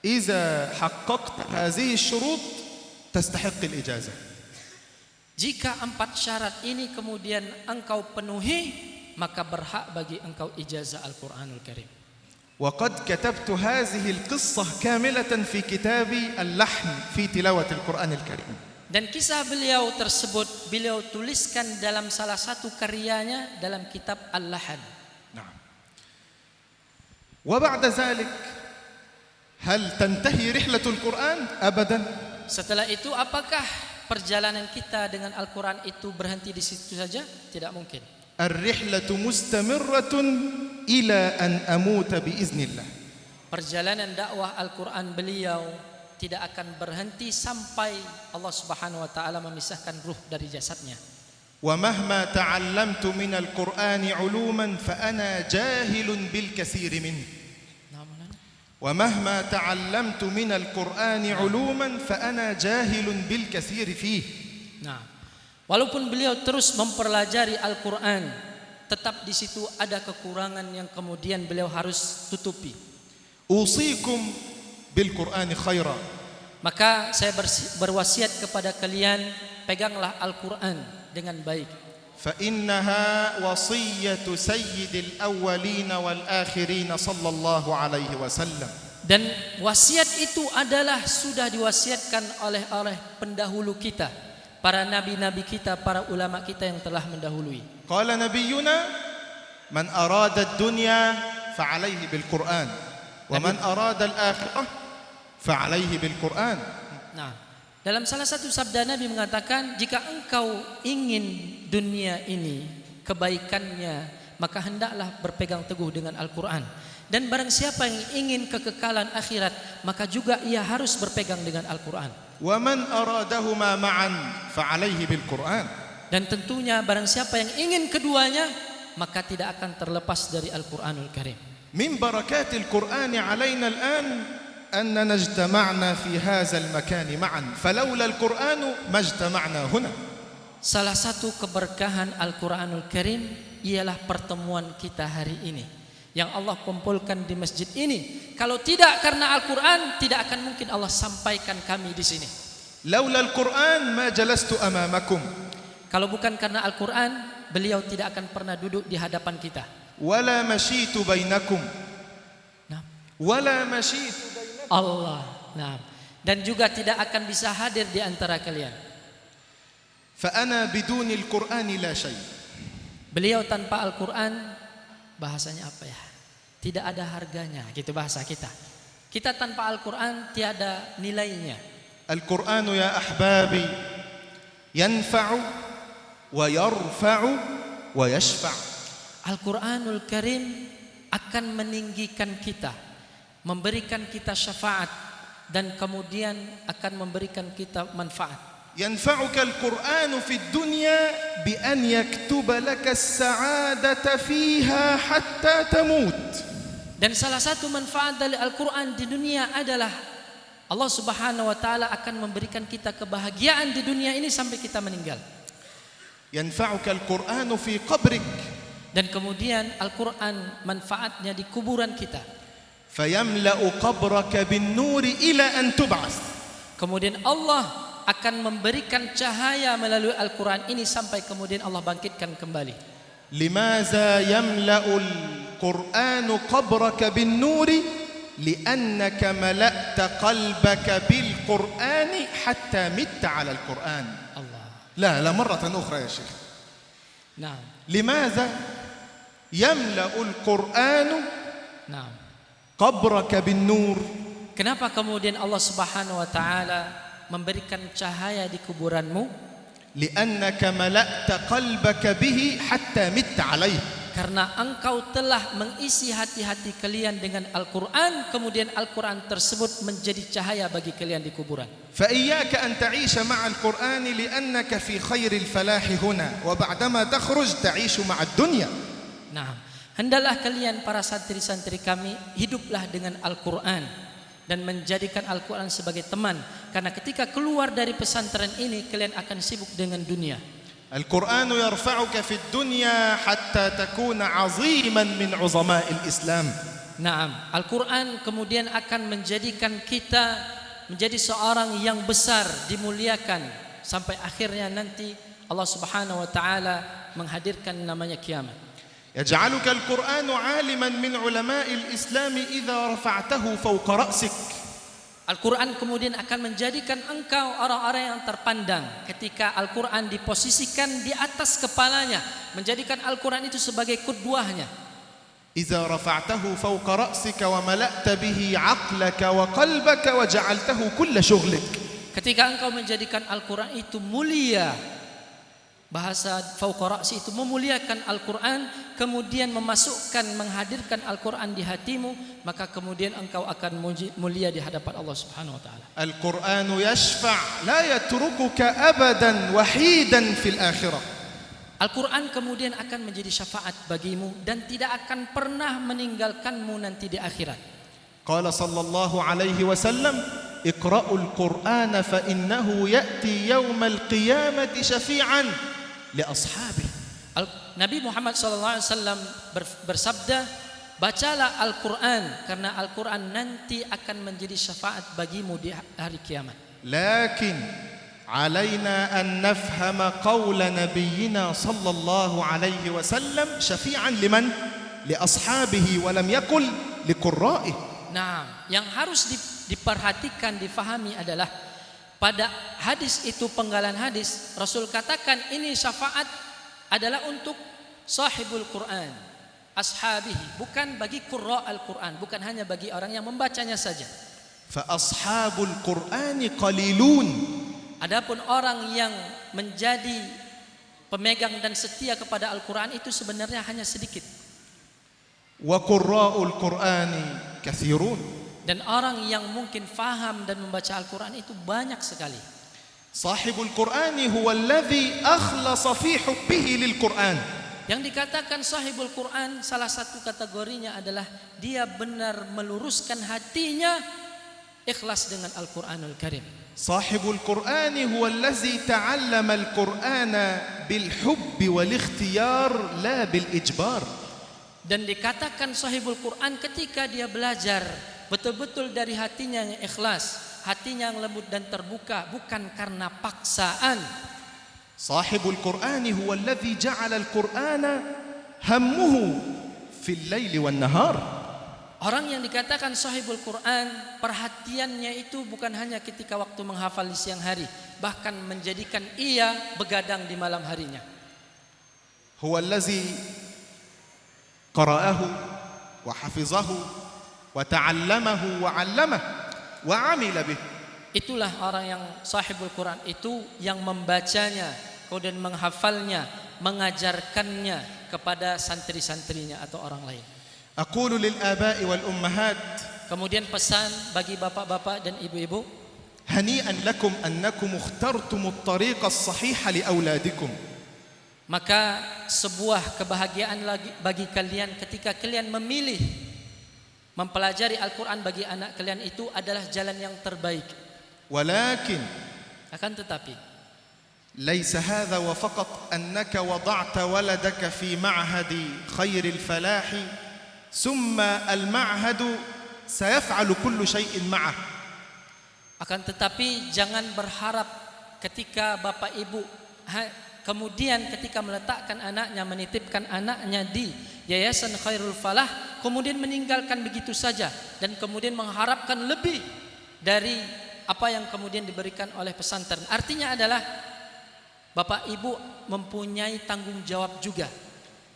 إذا حققت هذه الشروط تستحق الإجازة. Jika 4 syarat ini kemudian engkau penuhi, maka berhak bagi engkau ijazah Al-Quranul Karim. وقد كتبت هذه القصة كاملة في كتابي اللحن في تلاوة القرآن الكريم. Dan kisah beliau tersebut beliau tuliskan dalam salah satu karyanya dalam kitab Al-Lahan. نعم. وبعد ذلك هل تنتهي رحلة القرآن؟ أبدا. Setelah itu apakah perjalanan kita dengan Al-Quran itu berhenti di situ saja? Tidak mungkin. الرحلة مستمرة إلى أن أموت بإذن الله. Perjalanan dakwah Al-Quran beliau tidak akan berhenti sampai Allah Subhanahu wa taala memisahkan ruh dari jasadnya. ومهما تعلمت من القرآن علوما فأنا جاهل بالكثير منه. ومهما تعلمت من القرآن علوما فأنا جاهل بالكثير فيه. Nah, walaupun beliau terus mempelajari Al-Quran, tetap di situ ada kekurangan yang kemudian beliau harus tutupi. أوصيكم بالقرآن خيرا. Maka saya berwasiat kepada kalian, peganglah Al-Quran dengan baik. فإنها وصية سيد الأولين والآخرين صلى الله عليه وسلم. Dan wasiat itu adalah sudah diwasiatkan oleh pendahulu kita, para nabi-nabi kita, para ulama kita yang telah mendahului. قال نبينا من أراد الدنيا فعليه بالقرآن ومن أراد الآخرة فعليه بالقرآن. Nah, dalam salah satu sabda Nabi mengatakan, jika engkau ingin dunia ini kebaikannya, maka hendaklah berpegang teguh dengan Al-Quran. Dan barang siapa yang ingin kekekalan akhirat, maka juga ia harus berpegang dengan Al-Quran. ومن أرادهما معا فعليه بالقرآن. Dan tentunya barang siapa yang ingin keduanya, maka tidak akan terlepas dari Al-Quranul Karim. من بركات القرآن علينا الآن أننا اجتمعنا في هذا المكان معا فلولا القرآن ما اجتمعنا هنا. Salah satu keberkahan Al-Quranul Karim ialah pertemuan kita hari ini yang Allah kumpulkan di masjid ini. Kalau tidak karena Al-Quran, tidak akan mungkin Allah sampaikan kami di sini. لولا القرآن ما جلست أمامكم. Kalau bukan karena Al-Quran, beliau tidak akan pernah duduk di hadapan kita. ولا مشيت بينكم. Nah, ولا مشيت. Allah. Nah, dan juga tidak akan bisa hadir di antara kalian. فأنا بدون القرآن لا شيء. Beliau tanpa Al-Quran, bahasanya apa ya? Tidak ada harganya, gitu bahasa kita. Kita tanpa Al-Quran tiada nilainya. القرآن يا أحبابي ينفع ويرفع ويشفع. Al-Quranul Karim akan meninggikan kita memberikan kita syafaat dan kemudian akan memberikan kita manfaat. ينفعك القرآن في الدنيا بأن يكتب لك السعادة فيها حتى تموت. Dan salah satu manfaat dari Al-Quran di dunia adalah Allah Subhanahu wa taala akan memberikan kita kebahagiaan di dunia ini sampai kita meninggal. ينفعك القرآن في قبرك. Dan kemudian Al-Quran manfaatnya di kuburan kita. فيملأ قبرك بالنور إلى أن تبعث. Kemudian Allah akan memberikan cahaya melalui Al-Quran ini sampai kemudian Allah bangkitkan kembali. لماذا يملأ القرآن قبرك بالنور؟ لأنك ملأت قلبك بالقرآن حتى مت على القرآن. Allah. لا مرة أخرى يا شيخ. Nah, لماذا يملأ القرآن nah. قبرك بالنور؟ Kenapa kemudian Allah Subhanahu wa taala memberikan cahaya di kuburanmu? لأنك ملأت قلبك به حتى مت عليه. Karena engkau telah mengisi hati-hati kalian dengan Al-Quran, kemudian Al-Quran tersebut menjadi cahaya bagi kalian di kuburan. فإياك أن تعيش مع القرآن لأنك في خير الفلاح هنا وبعدما تخرج تعيش مع الدنيا. Nah, hendaklah kalian para santri-santri kami hiduplah dengan Al-Quran dan menjadikan Al-Quran sebagai teman, karena ketika keluar dari pesantren ini kalian akan sibuk dengan dunia. القرآن يرفعك في الدنيا حتى تكون عظيما من عظماء الإسلام. Naam, Al-Quran kemudian akan menjadikan kita menjadi seorang yang besar, dimuliakan sampai akhirnya nanti Allah Subhanahu wa taala menghadirkan namanya kiamat. يجعلك القرآن عالما من علماء الإسلام إذا رفعته فوق رأسك. Al-Quran kemudian akan menjadikan engkau orang-orang yang terpandang ketika Al-Quran diposisikan di atas kepalanya, menjadikan Al-Quran itu sebagai qudwahnya. إذا رفعته فوق رأسك وملأت به عقلك وقلبك وجعلته كل شغلك. Ketika engkau menjadikan Al-Quran itu mulia, bahasa fauqa ra'si itu memuliakan Al-Quran, kemudian menghadirkan Al-Quran di hatimu, maka kemudian engkau akan mulia di hadapan Allah Subhanahu wa taala. القرآن يشفع لا يتركك أبدا وحيدا في الآخرة. Al-Quran kemudian akan menjadi syafaat bagimu dan tidak akan pernah meninggalkanmu nanti di akhirat. قال صلى الله عليه وسلم اقرأوا القرآن فإنه يأتي يوم القيامة شفيعا لأصحابه. Nabi Muhammad SAW bersabda, bacalah Al-Quran karena Al-Quran nanti akan menjadi syafaat bagimu di hari kiamat. لكن علينا أن نفهم قول نبينا صلى الله عليه وسلم شفيعا لمن؟ لأصحابه ولم يقل لقرائه. Nah, yang harus diperhatikan, difahami adalah pada hadis itu, penggalan hadis, Rasul katakan ini syafaat adalah untuk sahibul Quran, ashabihi, bukan bagi qurra al-Quran, bukan hanya bagi orang yang membacanya saja. فأصحاب القرآن قليلون. Adapun orang yang menjadi pemegang dan setia kepada Al-Quran itu sebenarnya hanya sedikit. وقراء القرآن كثيرون. Dan orang yang mungkin faham dan membaca Al-Quran itu banyak sekali. صاحب القرآن هو الذي أخلص في حبه للقرآن. Yang dikatakan sahibul Quran, salah satu kategorinya adalah dia benar meluruskan hatinya ikhlas dengan Al-Quranul Karim. صاحب القرآن هو الذي تعلم القرآن بالحب والاختيار لا بالإجبار. Dan dikatakan sahibul Quran ketika dia belajar betul-betul dari hatinya yang ikhlas, hatinya yang lembut dan terbuka, bukan karena paksaan. صاحب القرآن هو الذي جعل القرآن همه في الليل والنهار. Orang yang dikatakan sahibul Quran, perhatiannya itu bukan hanya ketika waktu menghafal di siang hari, bahkan menjadikan ia begadang di malam harinya. هو الذي قرأه وحفظه وتعلمه وعلمه وعمل به. Itulah orang yang sahibul Quran itu, yang membacanya, kemudian menghafalnya, mengajarkannya kepada santri-santrinya atau orang lain. أقول للآباء والأمهات Kemudian pesan bagi bapak-bapak dan ibu-ibu, هنيئا لكم أنكم اخترتم الطريق الصحيح لأولادكم. maka sebuah kebahagiaan lagi bagi kalian ketika kalian memilih mempelajari Al-Quran bagi anak kalian itu adalah jalan yang terbaik. ولكن Akan tetapi ليس هذا وفقط أنك وضعت ولدك في معهد خير الفلاح ثم المعهد سيفعل كل شيء معه. Akan tetapi jangan berharap ketika bapak ibu kemudian ketika meletakkan anaknya, menitipkan anaknya di Yayasan Khairul Falah, kemudian meninggalkan begitu saja dan kemudian mengharapkan lebih dari apa yang kemudian diberikan oleh pesantren. Artinya adalah bapak ibu mempunyai tanggung jawab juga,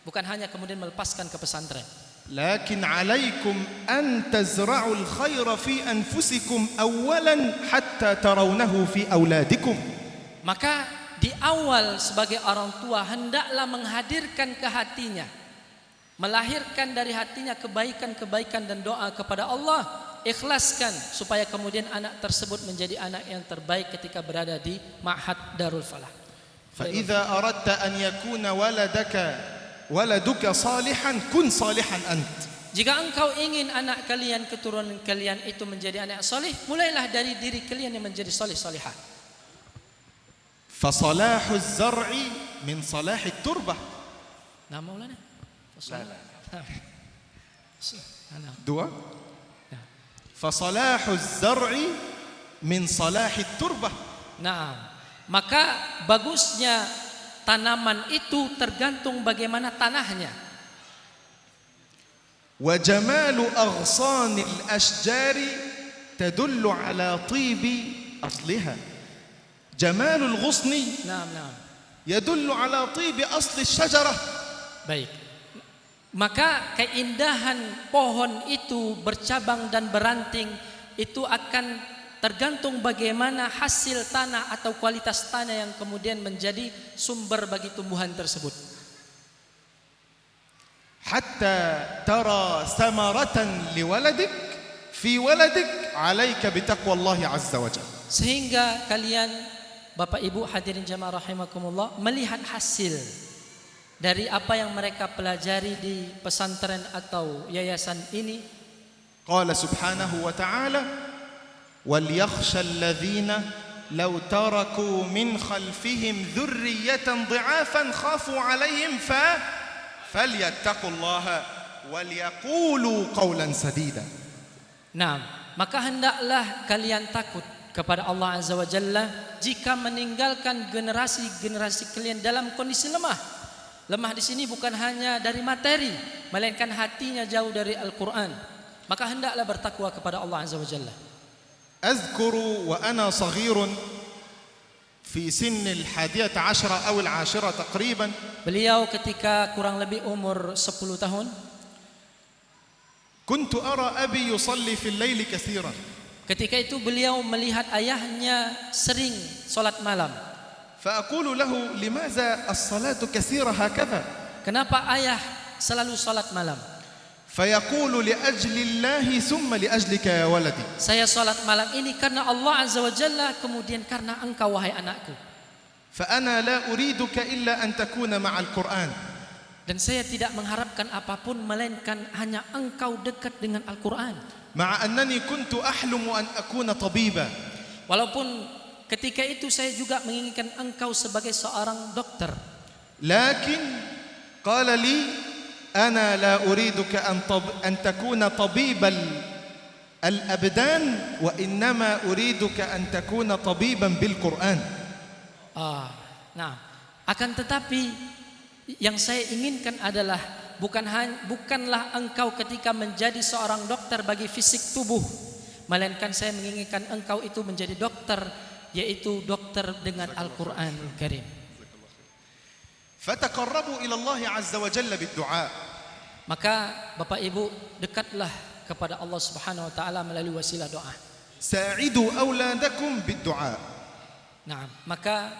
bukan hanya kemudian melepaskan ke pesantren. لكن عليكم أن تزرعوا الخير في أنفسكم أولا حتى ترونه في أولادكم. Maka di awal sebagai orang tua hendaklah menghadirkan ke hatinya, melahirkan dari hatinya kebaikan-kebaikan dan doa kepada Allah, ikhlaskan supaya kemudian anak tersebut menjadi anak yang terbaik ketika berada di Ma'had Darul Falah. فإذا أردت أن يكون ولدك صالحا كن صالحا أنت. Jika engkau ingin anak kalian, keturunan kalian itu menjadi anak saleh, mulailah dari diri kalian yang menjadi saleh salihah. فصلاح الزرع من صلاح التربة. Nah, Maulana. دوا. فصلاح الزرع من صلاح التربة. Nah, maka bagusnya tanaman itu tergantung bagaimana tanahnya. وجمال أغصان الأشجار تدل على طيب أصلها. جمال الغصن يدل على طيب أصل الشجرة. Baik. Maka keindahan pohon itu bercabang dan beranting itu akan tergantung bagaimana hasil tanah atau kualitas tanah yang kemudian menjadi sumber bagi tumbuhan tersebut. حتى ترى ثمرة لولدك في ولدك عليك بتقوى الله عز وجل. Sehingga kalian Bapak Ibu hadirin jamaah rahimakumullah melihat hasil dari apa yang mereka pelajari di pesantren atau yayasan ini. قال سبحانه وتعالى وَلْيَخْشَى الَّذِينَ لَوْ تَرَكُوا مِنْ خَلْفِهِمْ ذُرِّيَّةً ضِعَافًا خَافُوا عَلَيْهِمْ فَلْيَتَّقُوا اللَّهَ وَلْيَقُولُوا قَوْلًا سَدِيدًا. Nah, maka hendaklah kalian takut kepada Allah Azza wa Jalla jika meninggalkan generasi-generasi kalian dalam kondisi lemah. Lemah di sini bukan hanya dari materi, melainkan hatinya jauh dari Al-Quran. Maka hendaklah bertakwa kepada Allah Azza wa Jalla. أذكر وأنا صغير في سن 11 أو 10 تقريبا. Beliau ketika kurang lebih umur 10 tahun. كنت أرى أبي يصلي في الليل كثيرا. Ketika itu beliau melihat ayahnya sering salat malam. فأقول له لماذا الصلاة كثيرة هكذا؟ Kenapa ayah selalu salat malam? فيقول لأجل الله ثم لأجلك يا ولدي. Saya salat malam ini karena Allah Azza wa Jalla, kemudian karena engkau wahai anakku. فأنا لا أريدك إلا أن تكون مع القرآن. Dan saya tidak mengharapkan apapun melainkan hanya engkau dekat dengan Al-Quran. مع أنني كنت أحلم أن أكون طبيبا. Walaupun ketika itu saya juga menginginkan engkau sebagai seorang dokter. لكن قال لي أنا لا أريدك أن تكون طبيب الأبدان وإنما أريدك أن تكون طبيبا بالقرآن. Nah, akan tetapi yang saya inginkan adalah bukanlah engkau ketika menjadi seorang dokter bagi fisik tubuh, melainkan saya menginginkan engkau itu menjadi dokter, yaitu dokter dengan Al-Quran Karim. فتقربوا إلى الله عز وجل بالدعاء. Maka Bapak Ibu dekatlah kepada Allah Subhanahu wa taala melalui wasilah doa. ساعدوا أولادكم بالدعاء. Nah, maka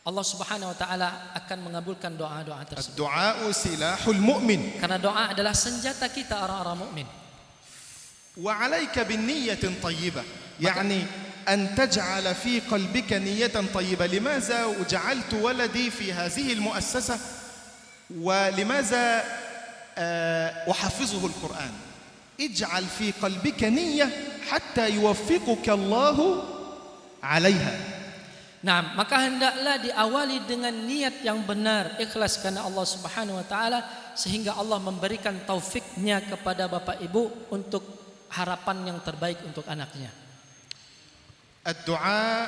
Allah Subhanahu wa taala akan mengabulkan doa-doa tersebut. الدعاء سلاح المؤمن. Karena doa adalah senjata kita orang-orang mukmin. وعليك بالنية طيبة يعني أن تجعل في قلبك نية طيبة. لماذا جعلت ولدي في هذه المؤسسة ولماذا أحفظه القرآن؟ اجعل في قلبك نية حتى يوفقك الله عليها. Nah, maka hendaklah diawali dengan niat yang benar, ikhlas karena Allah Subhanahu wa taala, sehingga Allah memberikan taufiknya kepada bapak ibu untuk harapan yang terbaik untuk anaknya. الدعاء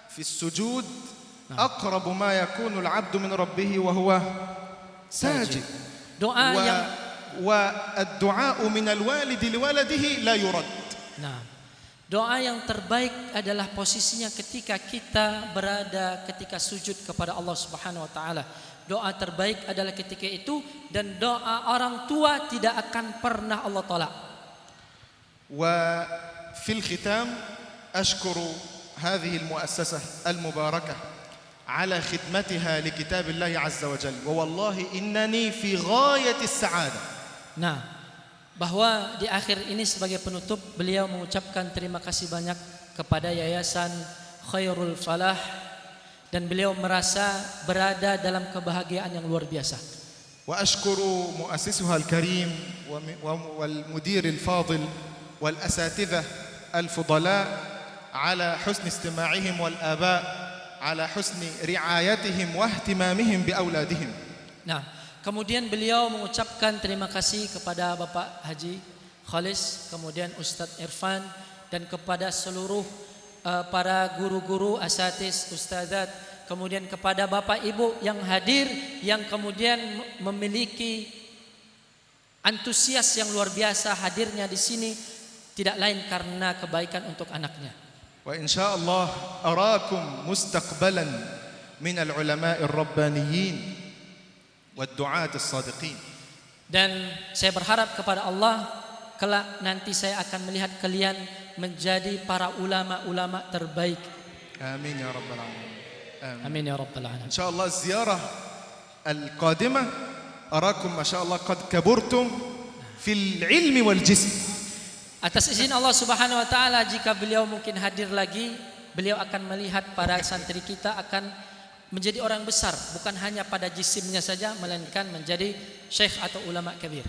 في السجود أقرب ما يكون العبد من ربه وهو ساجد. Doa yang والدعاء من الوالد لولده لا يرد. Nah, doa yang terbaik adalah posisinya ketika kita berada ketika sujud kepada Allah Subhanahu wa taala. Doa terbaik adalah ketika itu, dan doa orang tua tidak akan pernah Allah tolak. وفي الختام أشكر هذه المؤسسة المباركة على خدمتها لكتاب الله عز وجل ووالله إنني في غاية السعادة. Nah, bahwa di akhir ini sebagai penutup beliau mengucapkan terima kasih banyak kepada Yayasan Khairul Falah, dan beliau merasa berada dalam kebahagiaan yang luar biasa. وأشكر مؤسسها الكريم والمدير الفاضل والأساتذة الفضلاء على حسن استماعهم والآباء على حسن رعايتهم واهتمامهم بأولادهم. Nah, kemudian beliau mengucapkan terima kasih kepada Bapak Haji Khalis, kemudian Ustadz Irfan, dan kepada seluruh para guru-guru, asatiz, ustadzat, kemudian kepada Bapak Ibu yang hadir, yang kemudian memiliki antusias yang luar biasa hadirnya di sini, tidak lain karena kebaikan untuk anaknya. وإن شاء الله أراكم مستقبلا من العلماء الربانيين والدعاة الصادقين. Dan saya berharap kepada Allah, kelak nanti saya akan melihat kalian menjadi para ulama-ulama terbaik. آمين يا رب العالمين. Amin ya rabbal alamin. إن شاء الله الزيارة القادمة أراكم ما شاء الله قد كبرتم في العلم والجسم. Atas izin Allah Subhanahu wa taala, jika beliau mungkin hadir lagi, beliau akan melihat para santri kita akan menjadi orang besar, bukan hanya pada jisimnya saja, melainkan menjadi syekh atau ulama kabir.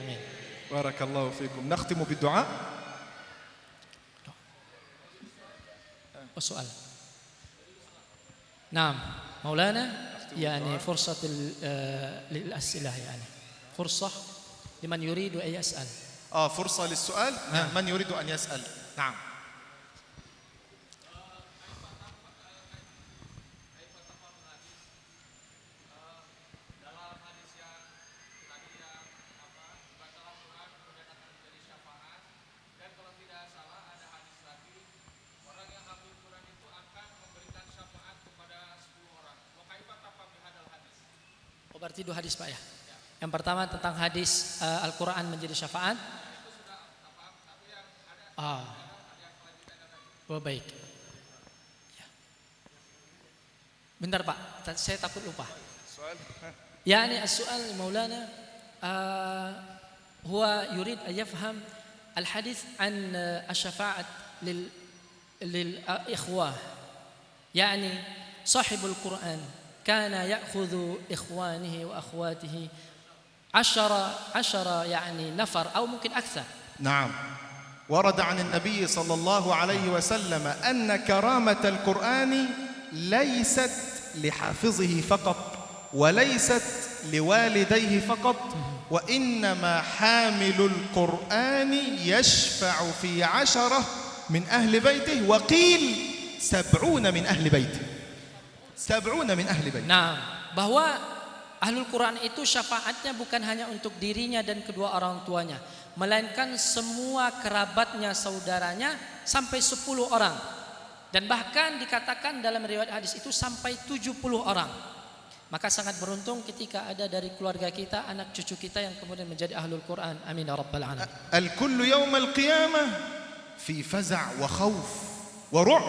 Amin. بارك الله فيكم. نختم بالدعاء. Soal. نعم مولانا، يعني فرصة للأسئلة، يعني فرصة لمن يريد أن يسأل. فرصة للسؤال. من يريد أن يسأل؟ نعم. Berarti 2 hadis Pak ya. Yang pertama tentang hadis Al-Quran menjadi syafaat. Baik. Ya. Bentar Pak, saya takut lupa. يعني السؤال مولانا هو يريد أن يفهم الحديث عن الشفاعة للإخوة. يعني صاحب القرآن كان يأخذ إخوانه وأخواته 10 يعني نفر أو ممكن أكثر. نعم، ورد عن النبي صلى الله عليه وسلم أن كرامة القرآن ليست لحافظه فقط وليست لوالديه فقط، وإنما حامل القرآن يشفع في 10 من أهل بيته، وقيل 70 من أهل بيته. 70 من أهل بيته. Nah, bahwa Ahlul Quran itu syafaatnya bukan hanya untuk dirinya dan kedua orang tuanya, melainkan semua kerabatnya, saudaranya, sampai 10 orang. Dan bahkan dikatakan dalam riwayat hadis itu sampai 70 orang. Maka sangat beruntung ketika ada dari keluarga kita, anak cucu kita yang kemudian menjadi Ahlul Quran. Amin ya rabbal alamin. الكل يوم القيامة في فزع وخوف ورعب.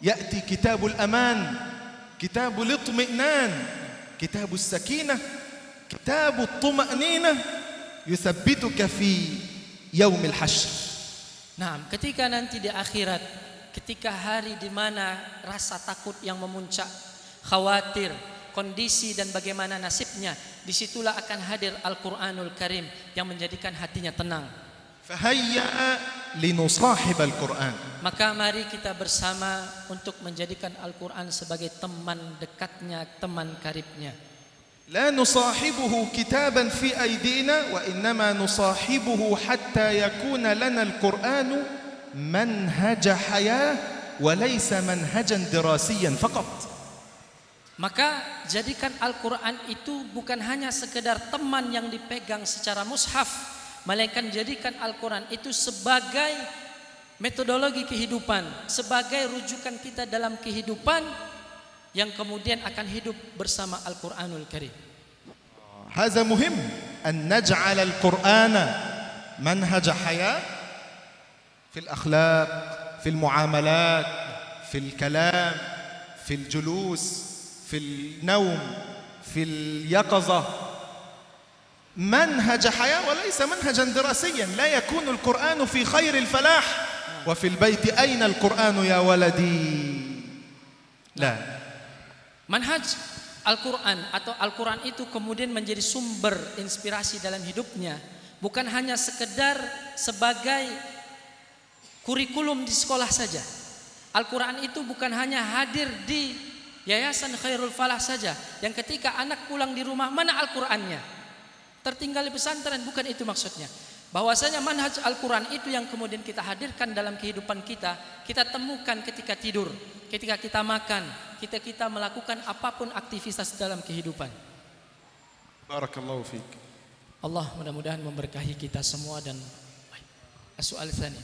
يأتي كتاب الأمان، كتاب الاطمئنان، كتاب السكينة، كتاب الطمأنينة، يثبتك في yaumil hashr. Nah, ketika nanti di akhirat, ketika hari di mana rasa takut yang memuncak, khawatir, kondisi dan bagaimana nasibnya, disitulah akan hadir Al-Quranul Karim yang menjadikan hatinya tenang. Fahayya linusahib al-Quran. Maka mari kita bersama untuk menjadikan Al-Quran sebagai teman dekatnya, teman karibnya. لا نصاحبه كتابا في أيدينا وإنما نصاحبه حتى يكون لنا القرآن منهج حياة وليس منهجا دراسيا فقط. Maka jadikan Al-Quran itu bukan hanya sekedar teman yang dipegang secara mushaf, melainkan jadikan Al-Quran itu sebagai metodologi kehidupan, sebagai rujukan kita dalam kehidupan yang kemudian akan hidup bersama Al-Quranul Karim. هذا مهم أن نجعل القرآن منهج حياة في الأخلاق، في المعاملات، في الكلام، في الجلوس، في النوم، في اليقظة، منهج حياة وليس منهجا دراسيا. لا يكون القرآن في خير الفلاح وفي البيت أين القرآن يا ولدي. لا. Manhaj Al-Quran atau Al-Quran itu kemudian menjadi sumber inspirasi dalam hidupnya, bukan hanya sekedar sebagai kurikulum di sekolah saja. Al-Quran itu bukan hanya hadir di Yayasan Khairul Falah saja, yang ketika anak pulang di rumah, mana Al-Qurannya? Tertinggal di pesantren, bukan itu maksudnya. Bahwasanya manhaj Al-Quran itu yang kemudian kita hadirkan dalam kehidupan kita, kita temukan ketika tidur, ketika kita makan, kita melakukan apapun aktivitas dalam kehidupan. Barakallahu fiik. Allah mudah-mudahan memberkahi kita semua. Dan as-su'al tsani.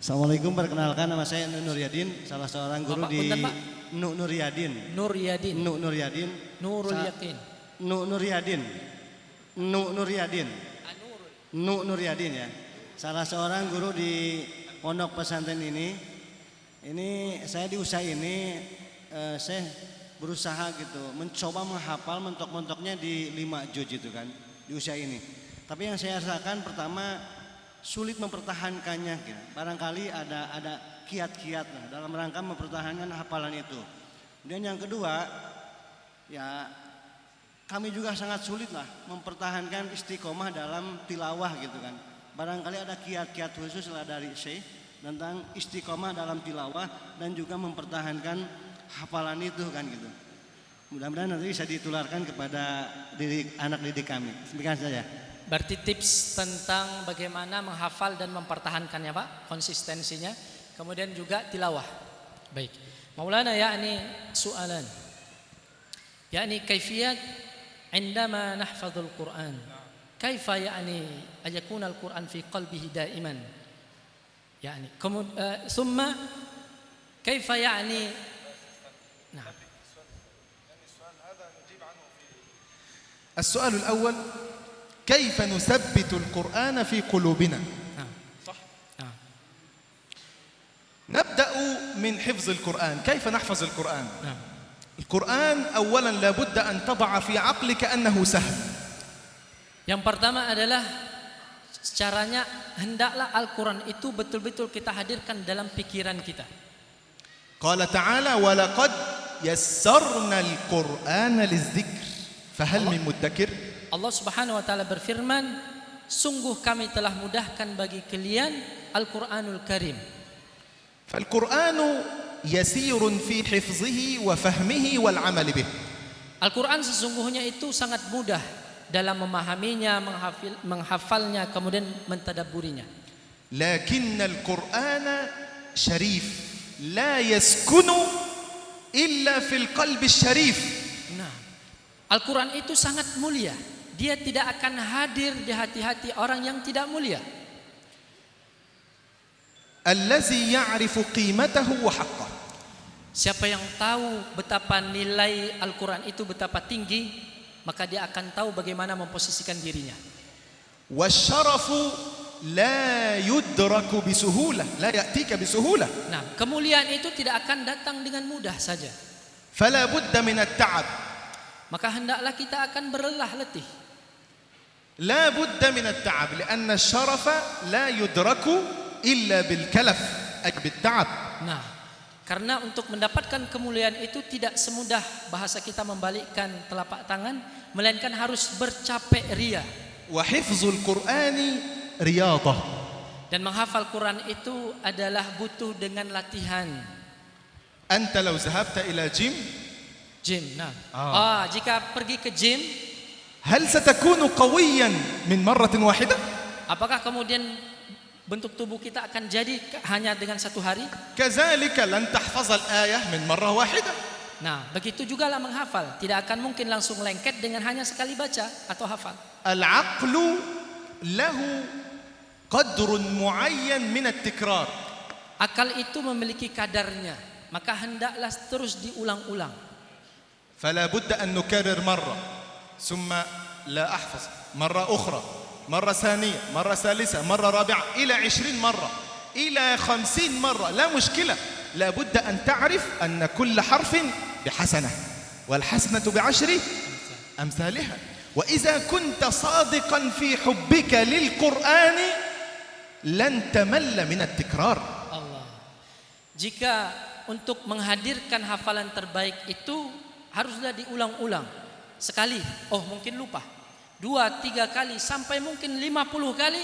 Assalamualaikum, perkenalkan nama saya Nur Yadin, salah seorang guru Bapak, di punten, Pak. Nur Yadin. Nur Yadin. Nur Yadin. Nurul Yakin. Nur Yadin. Nur Yadin. Nur Yadin ya. Salah seorang guru di pondok pesantren ini. Ini saya di usaha ini saya berusaha gitu, mencoba menghafal mentok-mentoknya di 5 juz itu kan di usia ini. Tapi yang saya rasakan pertama sulit mempertahankannya gitu. Barangkali ada kiat-kiat dalam rangka mempertahankan hafalan itu. Dan yang kedua, ya kami juga sangat sulit lah mempertahankan istiqomah dalam tilawah gitu kan. Barangkali ada kiat-kiat khusus lah dari Syekh tentang istiqomah dalam tilawah dan juga mempertahankan hafalan itu kan gitu. Mudah-mudahan nanti bisa ditularkan kepada anak didik kami. Demikian saja. Berarti tips tentang bagaimana menghafal dan mempertahankannya, Pak, konsistensinya, kemudian juga tilawah. Baik. Maulana, yakni soalan. Yakni kaifiyat عندما نحفظ القرآن كيف يعني أن يكون القرآن في قلبه دائما يعني ثم كيف يعني نعم. السؤال الأول كيف نثبت القرآن في قلوبنا؟ صح؟ نبدأ من حفظ القرآن. كيف نحفظ القرآن؟ القرآن أولا لابد أن تضع في عقلك أنه سهل. Yang pertama adalah caranya hendaklah Al-Quran itu betul-betul kita hadirkan dalam pikiran kita. قال تعالى ولقد يسرنا القرآن للذكر فهل من مدكر. Allah Subhanahu wa taala berfirman, sungguh kami telah mudahkan bagi kalian Al-Quranul Karim. فالقرآن يسير في حفظه وفهمه والعمل به. Al-Quran sesungguhnya itu sangat mudah dalam memahaminya, menghafalnya, kemudian mentadabburinya. لكن القرآن شريف لا يسكن إلا في القلب الشريف. Nah, Al-Quran itu sangat mulia. Dia tidak akan hadir di hati-hati orang yang tidak mulia. الذي يعرف قيمته وحقه. Siapa yang tahu betapa nilai Al-Quran itu betapa tinggi, maka dia akan tahu bagaimana memposisikan dirinya. والشرف لا يدرك بسهولة لا يأتيك بسهولة. Nah, kemuliaan itu tidak akan datang dengan mudah saja. فلا بد من التعب. maka hendaklah kita akan berlelah letih. لا بد من التعب لأن الشرف لا يدرك إلا بالكلف أي بالتعب. Nah, karena untuk mendapatkan kemuliaan itu tidak semudah bahasa kita membalikkan telapak tangan, melainkan harus bercapek ria. وحفظ القرآن رياضة. Dan menghafal Quran itu adalah butuh dengan latihan. أنت لو ذهبت إلى جيم Gym. Nah, jika pergi ke gym, هل ستكون قويا من مرة واحدة؟ apakah kemudian bentuk tubuh kita akan jadi hanya dengan satu hari? كذلك لن تحفظ الآية من مرة واحدة. Nah, begitu juga lah menghafal. Tidak akan mungkin langsung lengket dengan hanya sekali baca atau hafal. العقل له قدر معين من التكرار. Akal itu memiliki kadarnya, maka hendaklah terus diulang-ulang. فلا بد أن نكرر مرة ثم لا أحفظ مرة أخرى مرة ثانية مرة ثالثة مرة رابعة إلى 20 مرة إلى 50 مرة، لا مشكلة. لا بد أن تعرف أن كل حرف بحسنة والحسنة ب10 أمثالها. وإذا كنت صادقا في حبك للقرآن لن تمل من التكرار. Allah. Jika untuk menghadirkan hafalan terbaik itu haruslah diulang-ulang. Sekali, mungkin lupa. 2-3 kali sampai mungkin 50 kali,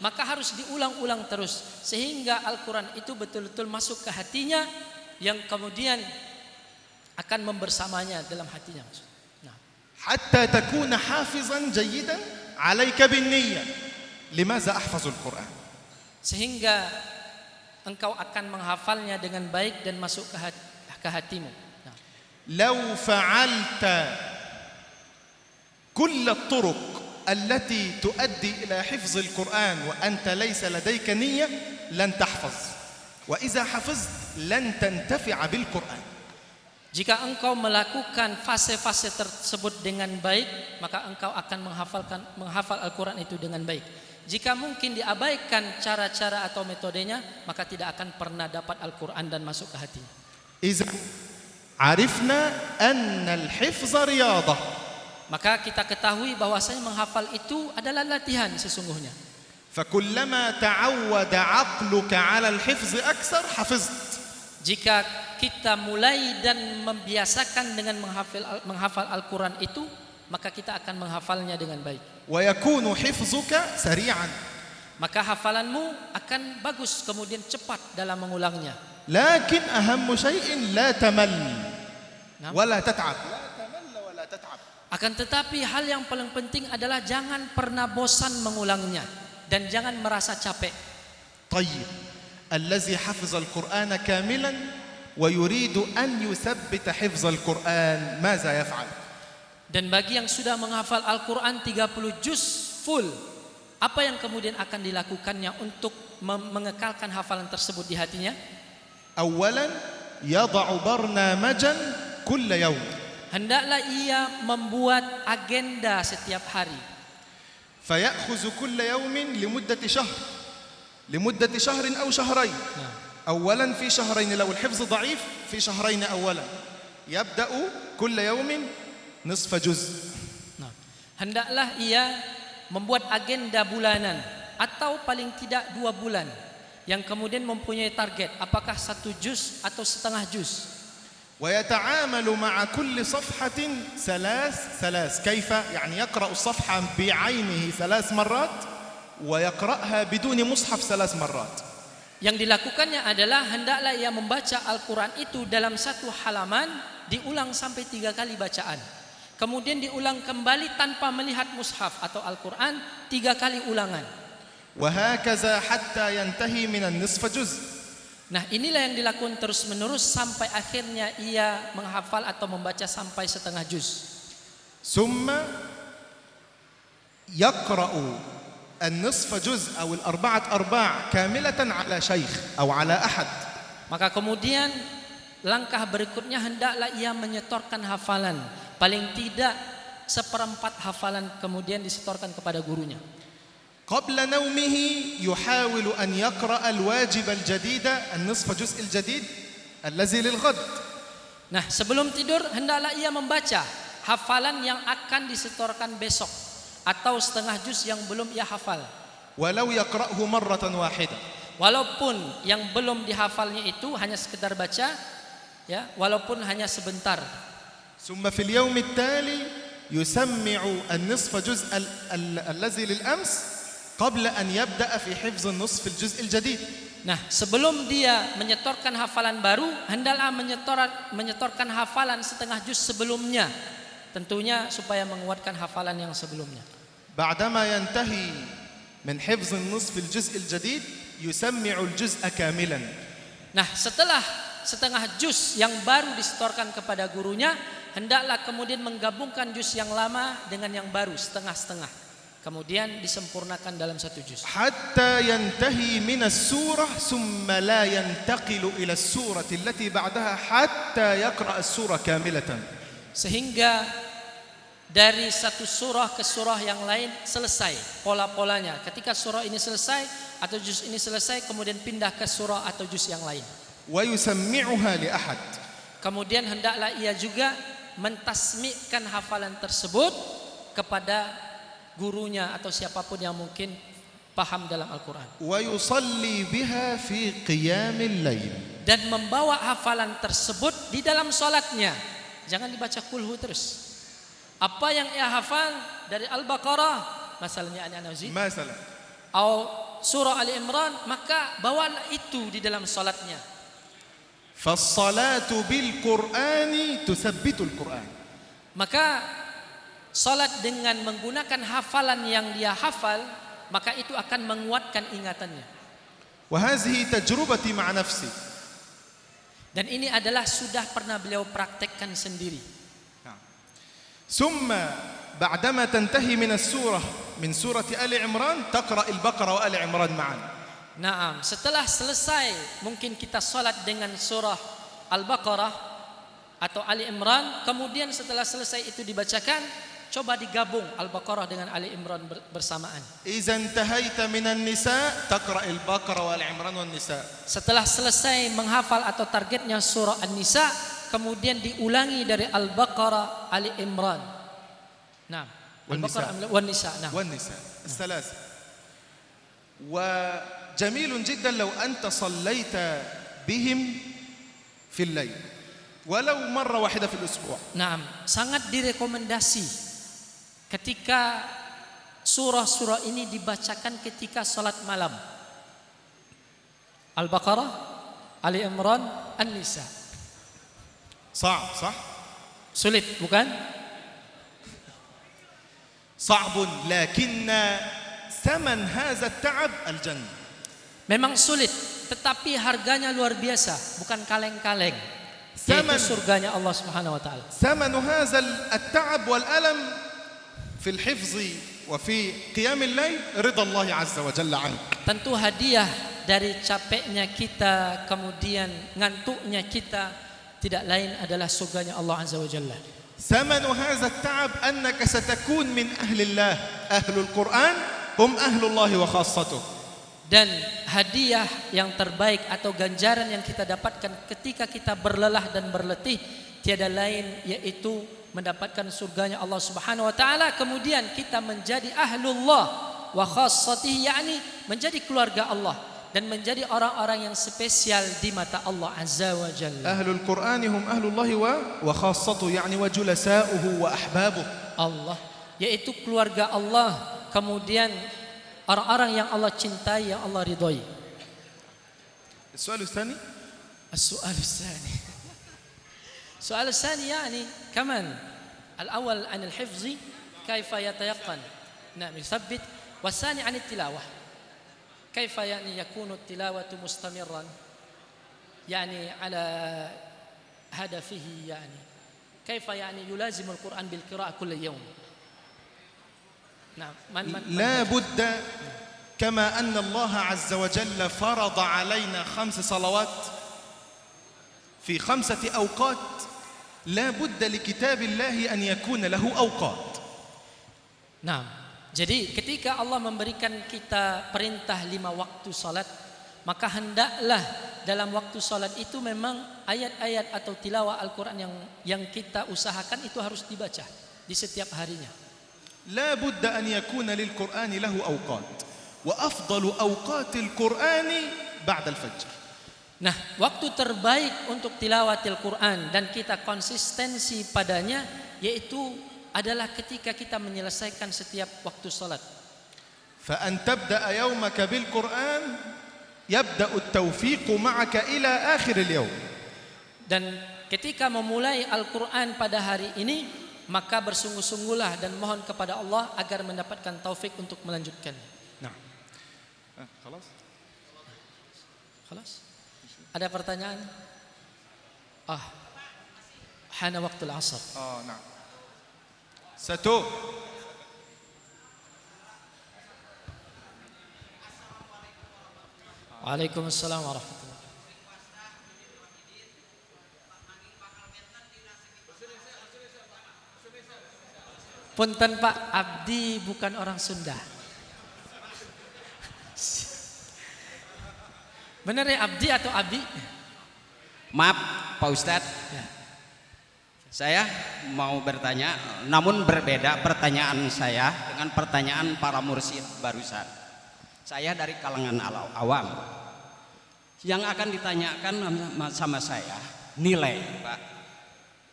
maka harus diulang-ulang terus sehingga Al-Quran itu betul-betul masuk ke hatinya, yang kemudian akan membersamanya dalam hatinya. Nah. حتى تكون حافظا جيدا عليك بالنية. لماذا أحفظ القرآن؟ Sehingga engkau akan menghafalnya dengan baik dan masuk ke hatimu. Nah. لو فعلت كل الطرق التي تؤدي إلى حفظ القرآن وأنت ليس لديك نية لن تحفظ، وإذا حفظت لن تنتفع بالقرآن. Jika engkau melakukan fase-fase tersebut dengan baik, maka engkau akan menghafal Al-Quran itu dengan baik. Jika mungkin diabaikan cara-cara atau metodenya, maka tidak akan pernah dapat Al-Quran dan masuk ke hati. إذا عرفنا أن الحفظ رياضة. Maka kita ketahui bahwasanya menghafal itu adalah latihan sesungguhnya. فكلما تعود عقلك على الحفظ أكثر حفظت. Jika kita mulai dan membiasakan dengan menghafal Al-Quran itu, maka kita akan menghafalnya dengan baik. ويكون حفظك سريعا. Maka hafalanmu akan bagus, kemudian cepat dalam mengulangnya. لكن أهم شيء لا تمل ولا تتعب. لا تمل ولا تتعب. Akan tetapi hal yang paling penting adalah jangan pernah bosan mengulangnya dan jangan merasa capek. طيب الذي حفظ القرآن كاملا ويريد أن يثبت حفظ القرآن ماذا يفعل؟ Dan bagi yang sudah menghafal Al-Quran 30 juz full, apa yang kemudian akan dilakukannya untuk mengekalkan hafalan tersebut di hatinya? أولا يضع برنامجا كل يوم. Hendaklah ia membuat agenda setiap hari. فيأخذ كل يوم لمدة شهر أو شهرين. أولا في شهرين لو الحفظ ضعيف في شهرين أولا يبدأ كل يوم نصف جزء. Hendaklah ia membuat agenda bulanan atau paling tidak 2 bulan, yang kemudian mempunyai target apakah 1 juz atau setengah juz. ويتعامل مع كل صفحة ثلاث كيف يعني يقرأ الصفحة بعينه 3 مرات ويقرأها بدون مصحف 3 مرات. Yang dilakukannya adalah hendaklah ia membaca Al-Quran itu dalam 1 halaman diulang sampai 3 kali bacaan, kemudian diulang kembali tanpa melihat mushaf atau Al-Quran 3 kali ulangan. وهكذا حتى ينتهي من النصف جزء. Nah, inilah yang dilakukan terus-menerus sampai akhirnya ia menghafal atau membaca sampai setengah juz. ثم يقرأ النصف جزء أو 4 أرباع كاملة على شيخ أو على أحد. Maka kemudian langkah berikutnya hendaklah ia menyetorkan hafalan, paling tidak 1/4 hafalan kemudian disetorkan kepada gurunya. قبل نومه يحاول أن يقرأ الواجب الجديد النصف جزء الجديد الذي للغد. Nah, sebelum tidur hendaklah ia membaca hafalan yang akan disetorkan besok atau setengah juz yang belum ia hafal. ولو يقرأه مرة واحدة. Walaupun yang belum dihafalnya itu hanya sekedar baca, ya, walaupun hanya sebentar. ثم في اليوم التالي يسمع النصف جزء الذي للأمس قبل أن يبدأ في حفظ النصف الجزء الجديد. Nah, sebelum dia menyetorkan hafalan baru, hendaklah menyetorkan hafalan setengah juz sebelumnya. Tentunya supaya menguatkan hafalan yang sebelumnya. بعدما ينتهي من حفظ النصف الجزء الجديد يسمع الجزء كاملا. Nah, setelah setengah juz yang baru disetorkan kepada gurunya, hendaklah kemudian menggabungkan juz yang lama dengan yang baru setengah-setengah. Kemudian disempurnakan dalam satu juz. حتى ينتهي من السورة ثم لا ينتقل إلى السورة التي بعدها حتى يقرأ السورة كاملة. Sehingga dari satu surah ke surah yang lain selesai pola-polanya. Ketika surah ini selesai atau juz ini selesai, kemudian pindah ke surah atau juz yang lain. ويسمعها لأحد. Kemudian hendaklah ia juga mentasmi'kan hafalan tersebut kepada gurunya atau siapapun yang mungkin paham dalam Al-Quran. ويصلي بها في قيام الليل. Dan membawa hafalan tersebut di dalam sholatnya. Jangan dibaca kulhu terus. Apa yang ia hafal dari Al-Baqarah, masalahnya An-Nazi, مثلا atau surah Ali Imran, maka bawalah itu di dalam sholatnya. فالصلاة بالقرآن تثبت القرآن. Maka sholat dengan menggunakan hafalan yang dia hafal, maka itu akan menguatkan ingatannya. وهذه تجربتي مع نفسي. Dan ini adalah sudah pernah beliau praktekkan sendiri. ثم بعدما تنتهي من السورة من سورة آل عمران تقرأ البقرة وآل عمران معا. Naam, setelah selesai mungkin kita salat dengan surah Al-Baqarah atau Ali Imran, kemudian setelah selesai itu dibacakan, coba digabung Al-Baqarah dengan Ali Imran bersamaan. إذا انتهيت من النساء تقرأ البقرة وآل عمران والنساء. Setelah selesai menghafal atau targetnya surah An-Nisa, kemudian diulangi dari Al-Baqarah, Ali Imran. Nah, Al-Baqarah wan Nisa. Nah. والنساء الثلاثة. وجميل جدا لو أنت صليت بهم في الليل ولو مرة واحدة في الأسبوع. Nah, sangat direkomendasi ketika surah-surah ini dibacakan ketika salat malam. Al-Baqarah, Ali Imran, An-Nisa. صعب صح؟ Sulit, bukan? صعب لكن ثمن هذا التعب الجنة. Memang sulit, tetapi harganya luar biasa, bukan kaleng-kaleng. Yaitu surganya Allah Subhanahu wa taala. ثمن هذا التعب والألم في الحفظ وفي قيام الليل رضا الله عز وجل عنك. Tentu hadiah dari capeknya kita, kemudian ngantuknya kita, tidak lain adalah surganya Allah Azza wa Jalla. ثمن هذا التعب أنك ستكون من أهل الله. أهل القرآن هم أهل الله وخاصته. Dan hadiah yang terbaik atau ganjaran yang kita dapatkan ketika kita berlelah dan berletih tiada lain yaitu mendapatkan surganya Allah Subhanahu wa taala, kemudian kita menjadi ahlullah wa khassatihi, yakni menjadi keluarga Allah dan menjadi orang-orang yang spesial di mata Allah Azza wa Jalla. أهل القرآن هم أهل الله وخاصته يعني وجلساؤه وأحبابه. Allah yaitu keluarga Allah, kemudian orang-orang yang Allah cintai, yang Allah ridhoi. السؤال الثاني السؤال الثاني السؤال الثاني يعني كمان الأول عن الحفظ كيف يتيقن، نعم يثبت، والثاني عن التلاوة كيف يعني يكون التلاوة مستمرا يعني على هدفه، يعني كيف يعني يلازم القرآن بالقراءة كل يوم. نعم لا بد كما أن الله عز وجل فرض علينا 5 صلوات في 5 أوقات لا بد لكتاب الله أن يكون له أوقات. Nah, jadi ketika Allah memberikan kita perintah 5 waktu salat, maka hendaklah dalam waktu salat itu memang ayat-ayat atau tilawah Al-Quran yang kita usahakan itu harus dibaca di setiap harinya. لا بد أن يكون للقرآن له أوقات وأفضل أوقات القرآن بعد الفجر. Nah, waktu terbaik untuk tilawatil Quran dan kita konsistensi padanya yaitu adalah ketika kita menyelesaikan setiap waktu salat. فأن تبدأ يومك بالقرآن يبدأ التوفيق معك إلى آخر اليوم. Dan ketika memulai Al-Quran pada hari ini, maka bersungguh-sungguhlah dan mohon kepada Allah agar mendapatkan taufik untuk melanjutkan. نعم. خلاص. Khalas? Ada pertanyaan? Hana waktu al-asr. نعم. ستو. Waalaikumsalam warahmatullahi. Punten Pak, abdi bukan orang Sunda. Benar ya, abdi atau abi? Maaf Pak Ustadz, Ya. saya mau bertanya, namun berbeda pertanyaan saya dengan pertanyaan para mursyid barusan. Saya dari kalangan awam. Yang akan ditanyakan sama saya nilai, Pak.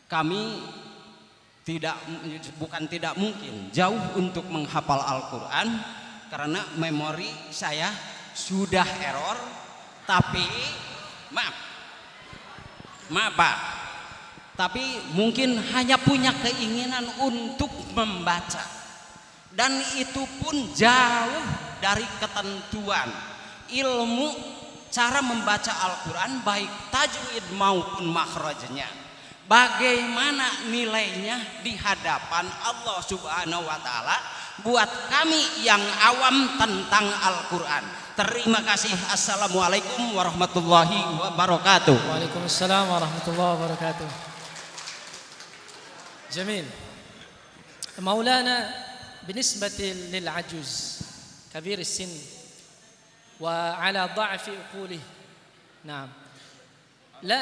Kami bukan tidak mungkin jauh untuk menghafal Al-Quran karena memori saya sudah error. Tapi maaf Pak, tapi mungkin hanya punya keinginan untuk membaca, dan itu pun jauh dari ketentuan ilmu cara membaca Al-Quran baik tajwid maupun makhrajnya. Bagaimana nilainya di hadapan Allah Subhanahu wa Ta'ala buat kami yang awam tentang Al-Quran? Terima kasih. Assalamualaikum warahmatullahi wabarakatuh. Waalaikumsalam warahmatullahi wabarakatuh. Jamil. Maulana, بالنسبة للعجوز كبير السن وعلى ضعف عقوله، نعم، لا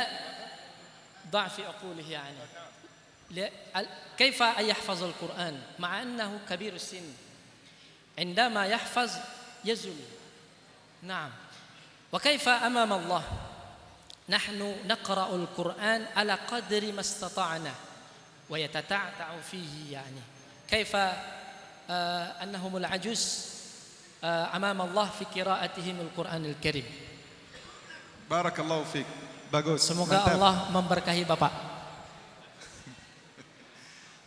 ضعف عقوله يعني كيف أن يحفظ القرآن مع أنه كبير السن؟ عندما يحفظ يزل، نعم. وكيف أمام الله نحن نقرأ القرآن على قدر ما استطعنا ويتتعتع فيه، يعني كيف أنهم العجوز أمام الله في قراءتهم القرآن الكريم. بارك الله فيك. bagus. Semoga mantap. Allah memberkahi Bapak.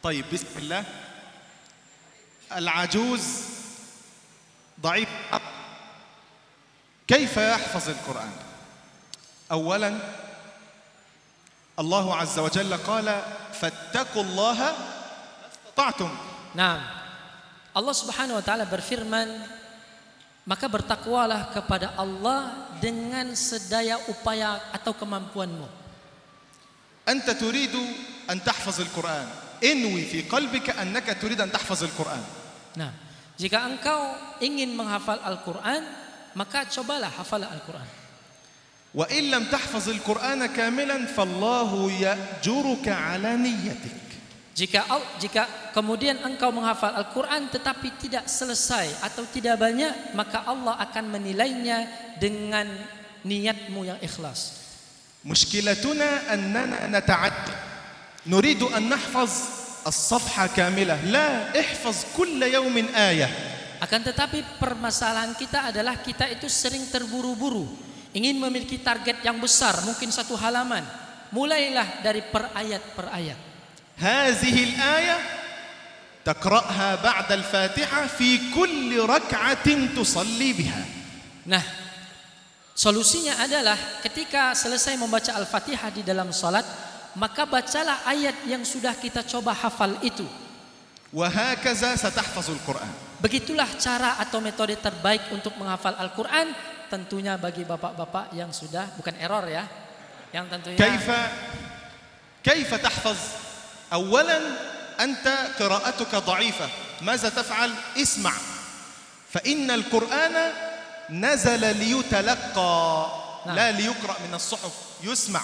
طيب بسم الله. العجوز ضعيف. كيف يحفظ القرآن؟ أولا الله عز وجل قال فاتقوا الله استطعتم. Nah, Allah Subhanahu wa taala berfirman, maka bertakwalah kepada Allah dengan sedaya upaya atau kemampuanmu. أنت تريد أن تحفظ القرآن. انوي في قلبك أنك تريد أن تحفظ القرآن. Nah, jika engkau ingin menghafal Al-Quran, maka cobalah hafal Al-Quran. وإن لم تحفظ القرآن كاملا فالله يأجرك على نيتك. Jika kemudian engkau menghafal Al-Quran tetapi tidak selesai atau tidak banyak, maka Allah akan menilainya dengan niatmu yang ikhlas. مشكلتنا أننا نتعدى نريد أن نحفظ الصفحة كاملة. لا، احفظ كل يوم آية. Akan tetapi permasalahan kita adalah kita itu sering terburu-buru, ingin memiliki target yang besar, mungkin satu halaman. Mulailah dari per ayat. هذه الآية تقرأها بعد الفاتحة في كل ركعة تصلي بها. Nah, solusinya adalah ketika selesai membaca Al-Fatihah di dalam salat, maka bacalah ayat yang sudah kita coba hafal itu. وهكذا ستحفظ القرآن. Begitulah cara atau metode terbaik untuk menghafal Al-Quran, tentunya bagi bapak-bapak yang sudah, bukan error ya, yang tentunya. كيف تحفظ؟ أولا أنت قراءتك ضعيفة. ماذا تفعل؟ اسمع. فإن القرآن نزل ليتلقى لا ليقرأ من الصحف يسمع.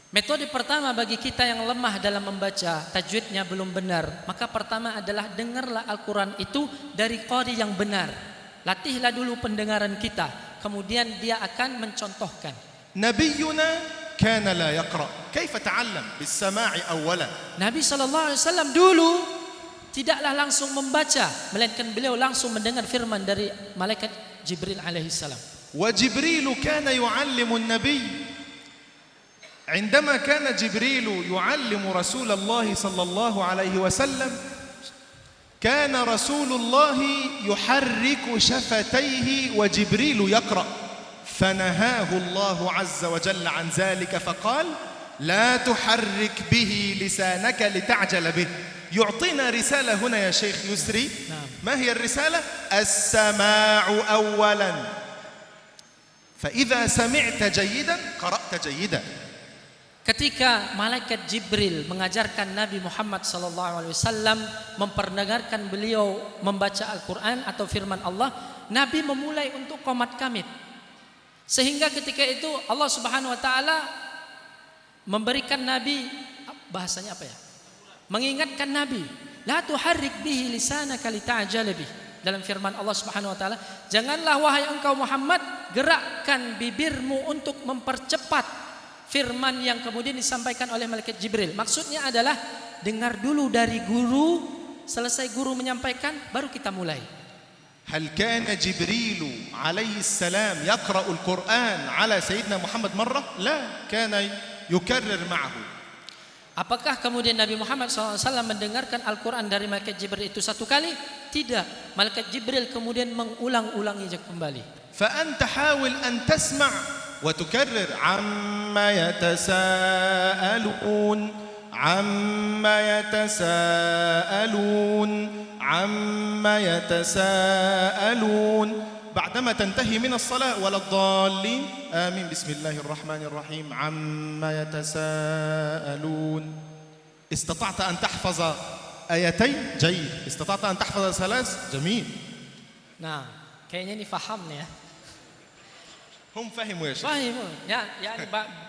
Metode pertama bagi kita yang lemah dalam membaca, tajwidnya belum benar, maka pertama adalah dengarlah Al-Quran itu dari qari yang benar. Latihlah dulu pendengaran kita, kemudian dia akan mencontohkan. نبينا كان لا يقرأ كيف تعلم بالسماع أولا. Nabi SAW dulu tidaklah langsung membaca, melainkan beliau langsung mendengar firman dari malaikat Jibril alaihissalam. وجبريل كان يعلم النبي عندما كان جبريل يعلم رسول الله صلى الله عليه وسلم كان رسول الله يحرك شفتيه وجبريل يقرأ فنهاه الله عز وجل عن ذلك فقال لا تحرك به لسانك لتعجل به. يعطينا رسالة هنا يا شيخ يسري. ما هي الرسالة؟ السماع أولا، فإذا سمعت جيدا قرأت جيدا. Ketika malaikat Jibril mengajarkan Nabi Muhammad SAW, memperdengarkan beliau membaca Al-Quran atau firman Allah, Nabi memulai untuk qomat kamit. Sehingga ketika itu Allah Subhanahu Wa Taala memberikan Nabi, bahasanya apa ya? Mengingatkan Nabi, la tuharrik bihi lisanaka lita'jala bih. Dalam firman Allah Subhanahu Wa Taala, janganlah wahai engkau Muhammad gerakkan bibirmu untuk mempercepat firman yang kemudian disampaikan oleh malaikat Jibril. Maksudnya adalah dengar dulu dari guru, selesai guru menyampaikan baru kita mulai. هل كان جبريل عليه السلام يقرأ القرآن على سيدنا محمد مرة؟ لا، كان يكرر معه. Apakah kemudian Nabi Muhammad SAW mendengarkan Al-Quran dari malaikat Jibril itu satu kali? Tidak. Malaikat Jibril kemudian mengulang-ulanginya kembali. فأنت حاول أن تسمع وتكرر عما يتساءلون عما يتساءلون عما يتساءلون بعدما تنتهي من الصلاة ولا الضالين آمين بسم الله الرحمن الرحيم عما يتساءلون. استطعت أن تحفظ آيتين؟ جيد. استطعت أن تحفظ ثلاث؟ جميل. Nah, kayaknya ini faham nih ya. هم فهموا يا شيخ. Fahim, ya,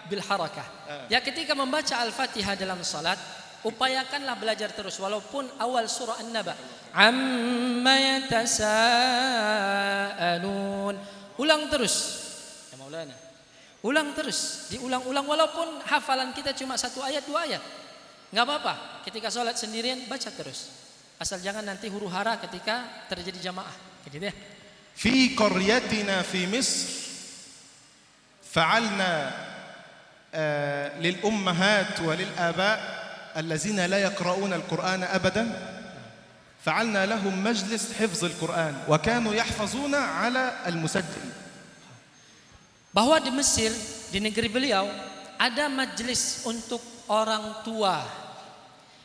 bil harakah. Ya, ketika membaca Al-Fatihah dalam salat, upayakanlah belajar terus walaupun awal surah An-Naba. Amma yatasaalun. Ulang terus. Ya Maulana. Ulang terus, diulang-ulang walaupun hafalan kita cuma 1 ayat 2 ayat. Enggak apa-apa. Ketika salat sendirian baca terus. Asal jangan nanti huru hara ketika terjadi jamaah. Gitu ya. في قريتنا في مصر فعلنا للأمهات وللآباء الذين لا يقرؤون القرآن أبدا فعلنا لهم مجلس حفظ القرآن وكانوا يحفظون على المسجل. Bahwa di Mesir, di negeri beliau, ada majelis untuk orang tua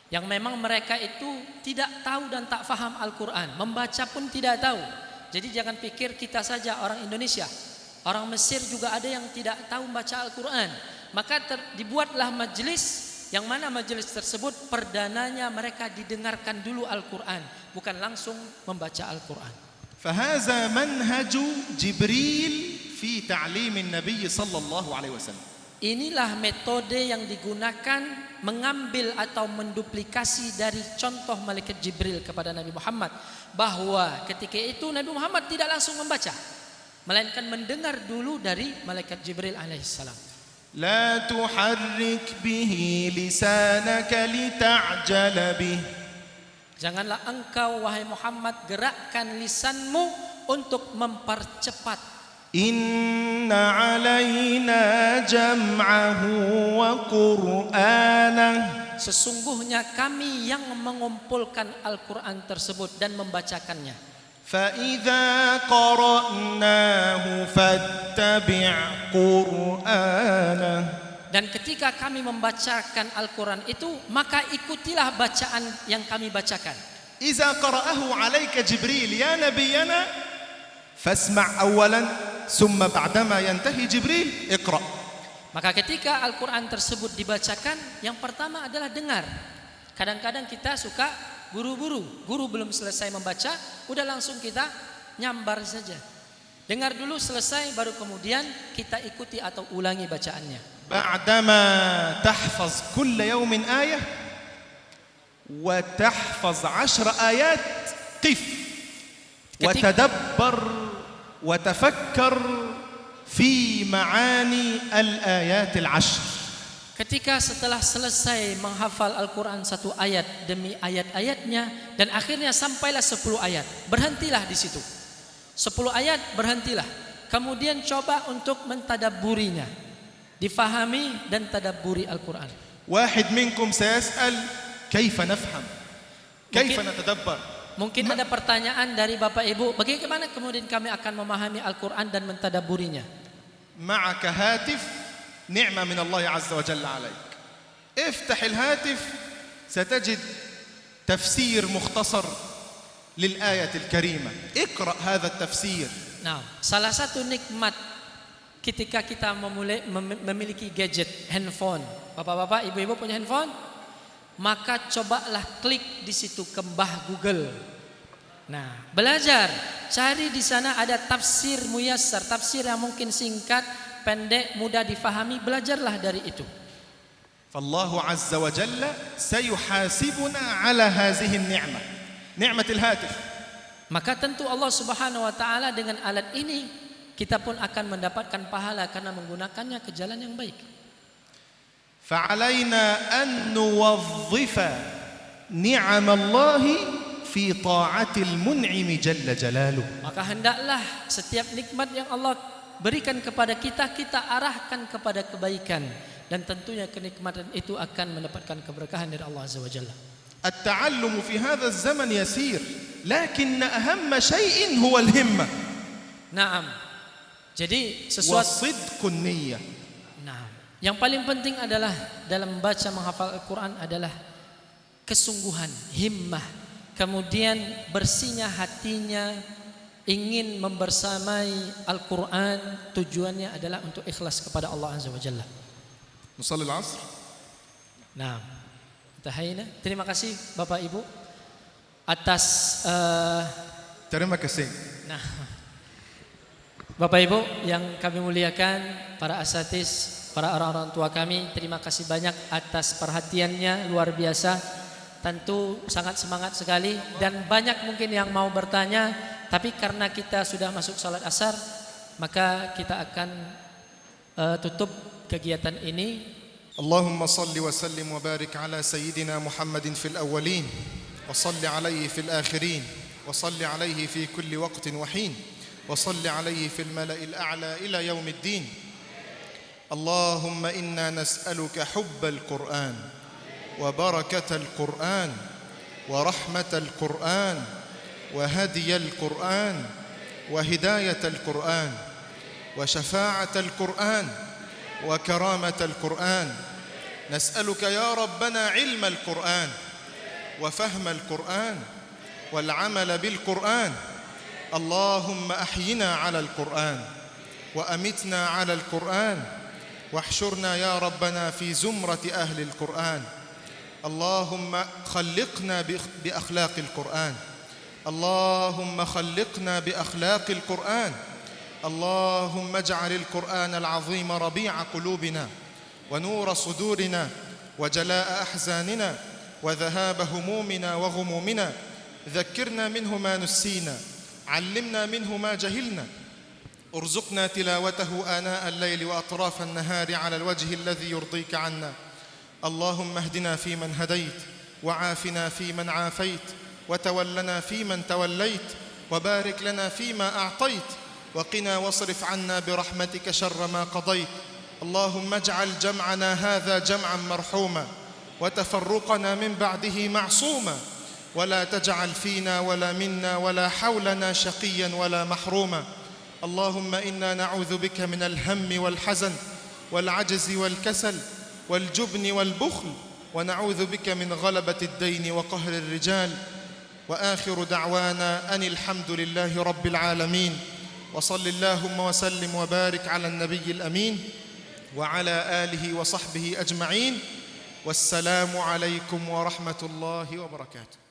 yang memang mereka itu tidak tahu dan tak faham Al-Quran, membaca pun tidak tahu. Jadi jangan pikir kita saja orang Indonesia, orang Mesir juga ada yang tidak tahu membaca Al-Quran. Maka dibuatlah majelis, yang mana majelis tersebut perdananya mereka didengarkan dulu Al-Quran, bukan langsung membaca Al-Quran. فهذا منهج جبريل في تعليم النبي صلى الله عليه وسلم. Inilah metode yang digunakan mengambil atau menduplikasi dari contoh malaikat Jibril kepada Nabi Muhammad, bahwa ketika itu Nabi Muhammad tidak langsung membaca, melainkan mendengar dulu dari malaikat Jibril alaihissalam. لا تحرك به لسانك لتعجل به. Janganlah engkau wahai Muhammad gerakkan lisanmu untuk mempercepat. إن علينا جمعه وقرآنه. Sesungguhnya kami yang mengumpulkan Al-Quran tersebut dan membacakannya. فإذا قرأناه فاتبع قرآنه. Dan ketika kami membacakan Al-Quran itu, maka ikutilah bacaan yang kami bacakan. إذا قرأه عليك جبريل يا نبينا فاسمع أولا ثم بعدما ينتهي جبريل اقرأ. Maka ketika Al-Quran tersebut dibacakan, yang pertama adalah dengar. Kadang-kadang kita suka buru-buru, guru belum selesai membaca, udah langsung kita nyambar saja. Dengar dulu selesai baru kemudian kita ikuti atau ulangi bacaannya. بعدما تحفظ كل يوم آية وتحفظ 10 آيات قف وتدبر وتفكر في معاني الآيات العشر. Ketika setelah selesai menghafal Al-Quran satu ayat demi ayat-ayatnya dan akhirnya sampailah 10 ayat, berhentilah di situ. 10 ayat berhentilah. Kemudian coba untuk mentadabburinya, difahami dan tadabburi Al-Quran. واحد منكم سيسأل كيف نفهم كيف نتدبر. Mungkin ada pertanyaan dari Bapak Ibu, bagaimana kemudian kami akan memahami Al-Quran dan mentadabburinya? معك هاتف نعمة من الله عز وجل عليك. افتح الهاتف ستجد تفسير مختصر للآية الكريمة. اقرأ هذا التفسير. Nah, salah satu nikmat ketika kita memiliki gadget, handphone. Bapak-bapak, ibu-ibu punya handphone? Maka cobalah klik di situ kembah Google. Nah, belajar, cari di sana ada tafsir muyassar, tafsir yang mungkin singkat, pendek, mudah difahami, belajarlah dari itu. فالله عز وجل سيحاسبنا على هذه النعمة، نعمة الهاتف. Maka tentu Allah Subhanahu wa taala dengan alat ini kita pun akan mendapatkan pahala karena menggunakannya ke jalan yang baik. فعلينا أن نوظف نعم الله في طاعة المنعم جل جلاله. Maka hendaklah setiap nikmat yang Allah berikan kepada kita, kita arahkan kepada kebaikan, dan tentunya kenikmatan itu akan mendapatkan keberkahan dari Allah Azza wa Jalla. التعلم في هذا الزمن يسير لكن أهم شيء هو الهمة. Naam. Jadi sesuatu وصدق النية. Nah, yang paling penting adalah dalam membaca menghafal Al-Quran adalah kesungguhan, himmah, kemudian bersihnya hatinya, ingin membersamai Al-Quran, tujuannya adalah untuk ikhlas kepada Allah Azza wa Jalla. نصلي العصر. Nah, tahayna. Terima kasih Bapak Ibu atas terima kasih. Nah, Bapak Ibu yang kami muliakan, para asatis, para orang-orang tua kami, terima kasih banyak atas perhatiannya, luar biasa. Tentu sangat semangat sekali dan banyak mungkin yang mau bertanya, tapi karena kita sudah masuk salat asar, maka kita akan tutup kegiatan ini. اللهم صل وسلم وبارك على سيدنا محمد في الأولين وصل عليه في الآخرين وصل عليه في كل وقت وحين وصل عليه في الملأ الأعلى إلى يوم الدين. اللهم إنا نسألك حب القرآن وبركة القرآن ورحمة القرآن وهدي القرآن وهداية القرآن وشفاعة القرآن وكرامة القرآن. نسألك يا ربنا علم القرآن وفهم القرآن والعمل بالقرآن. اللهم أحينا على القرآن وأمتنا على القرآن واحشرنا يا ربنا في زمرة أهل القرآن. اللهم خلقنا بأخلاق القرآن. اللهم خلقنا بأخلاق القرآن. اللهم اجعل القرآن العظيم ربيع قلوبنا ونور صدورنا وجلاء أحزاننا وذهاب همومنا وغمومنا. ذكرنا منه ما نسينا، علمنا منه ما جهلنا، ارزقنا تلاوته آناء الليل وأطراف النهار على الوجه الذي يرضيك عنا. اللهم اهدنا فيمن هديت وعافنا فيمن عافيت وتولنا فيمن توليت وبارك لنا فيما أعطيت وقنا واصرف عنا برحمتك شر ما قضيت. اللهم اجعل جمعنا هذا جمعا مرحوما وتفرقنا من بعده معصوما ولا تجعل فينا ولا منا ولا حولنا شقيا ولا محروما. اللهم إنا نعوذ بك من الهم والحزن والعجز والكسل والجبن والبخل ونعوذ بك من غلبة الدين وقهر الرجال. وآخر دعوانا أن الحمد لله رب العالمين. وصل اللهم وسلم وبارك على النبي الأمين وعلى آله وصحبه أجمعين. والسلام عليكم ورحمة الله وبركاته.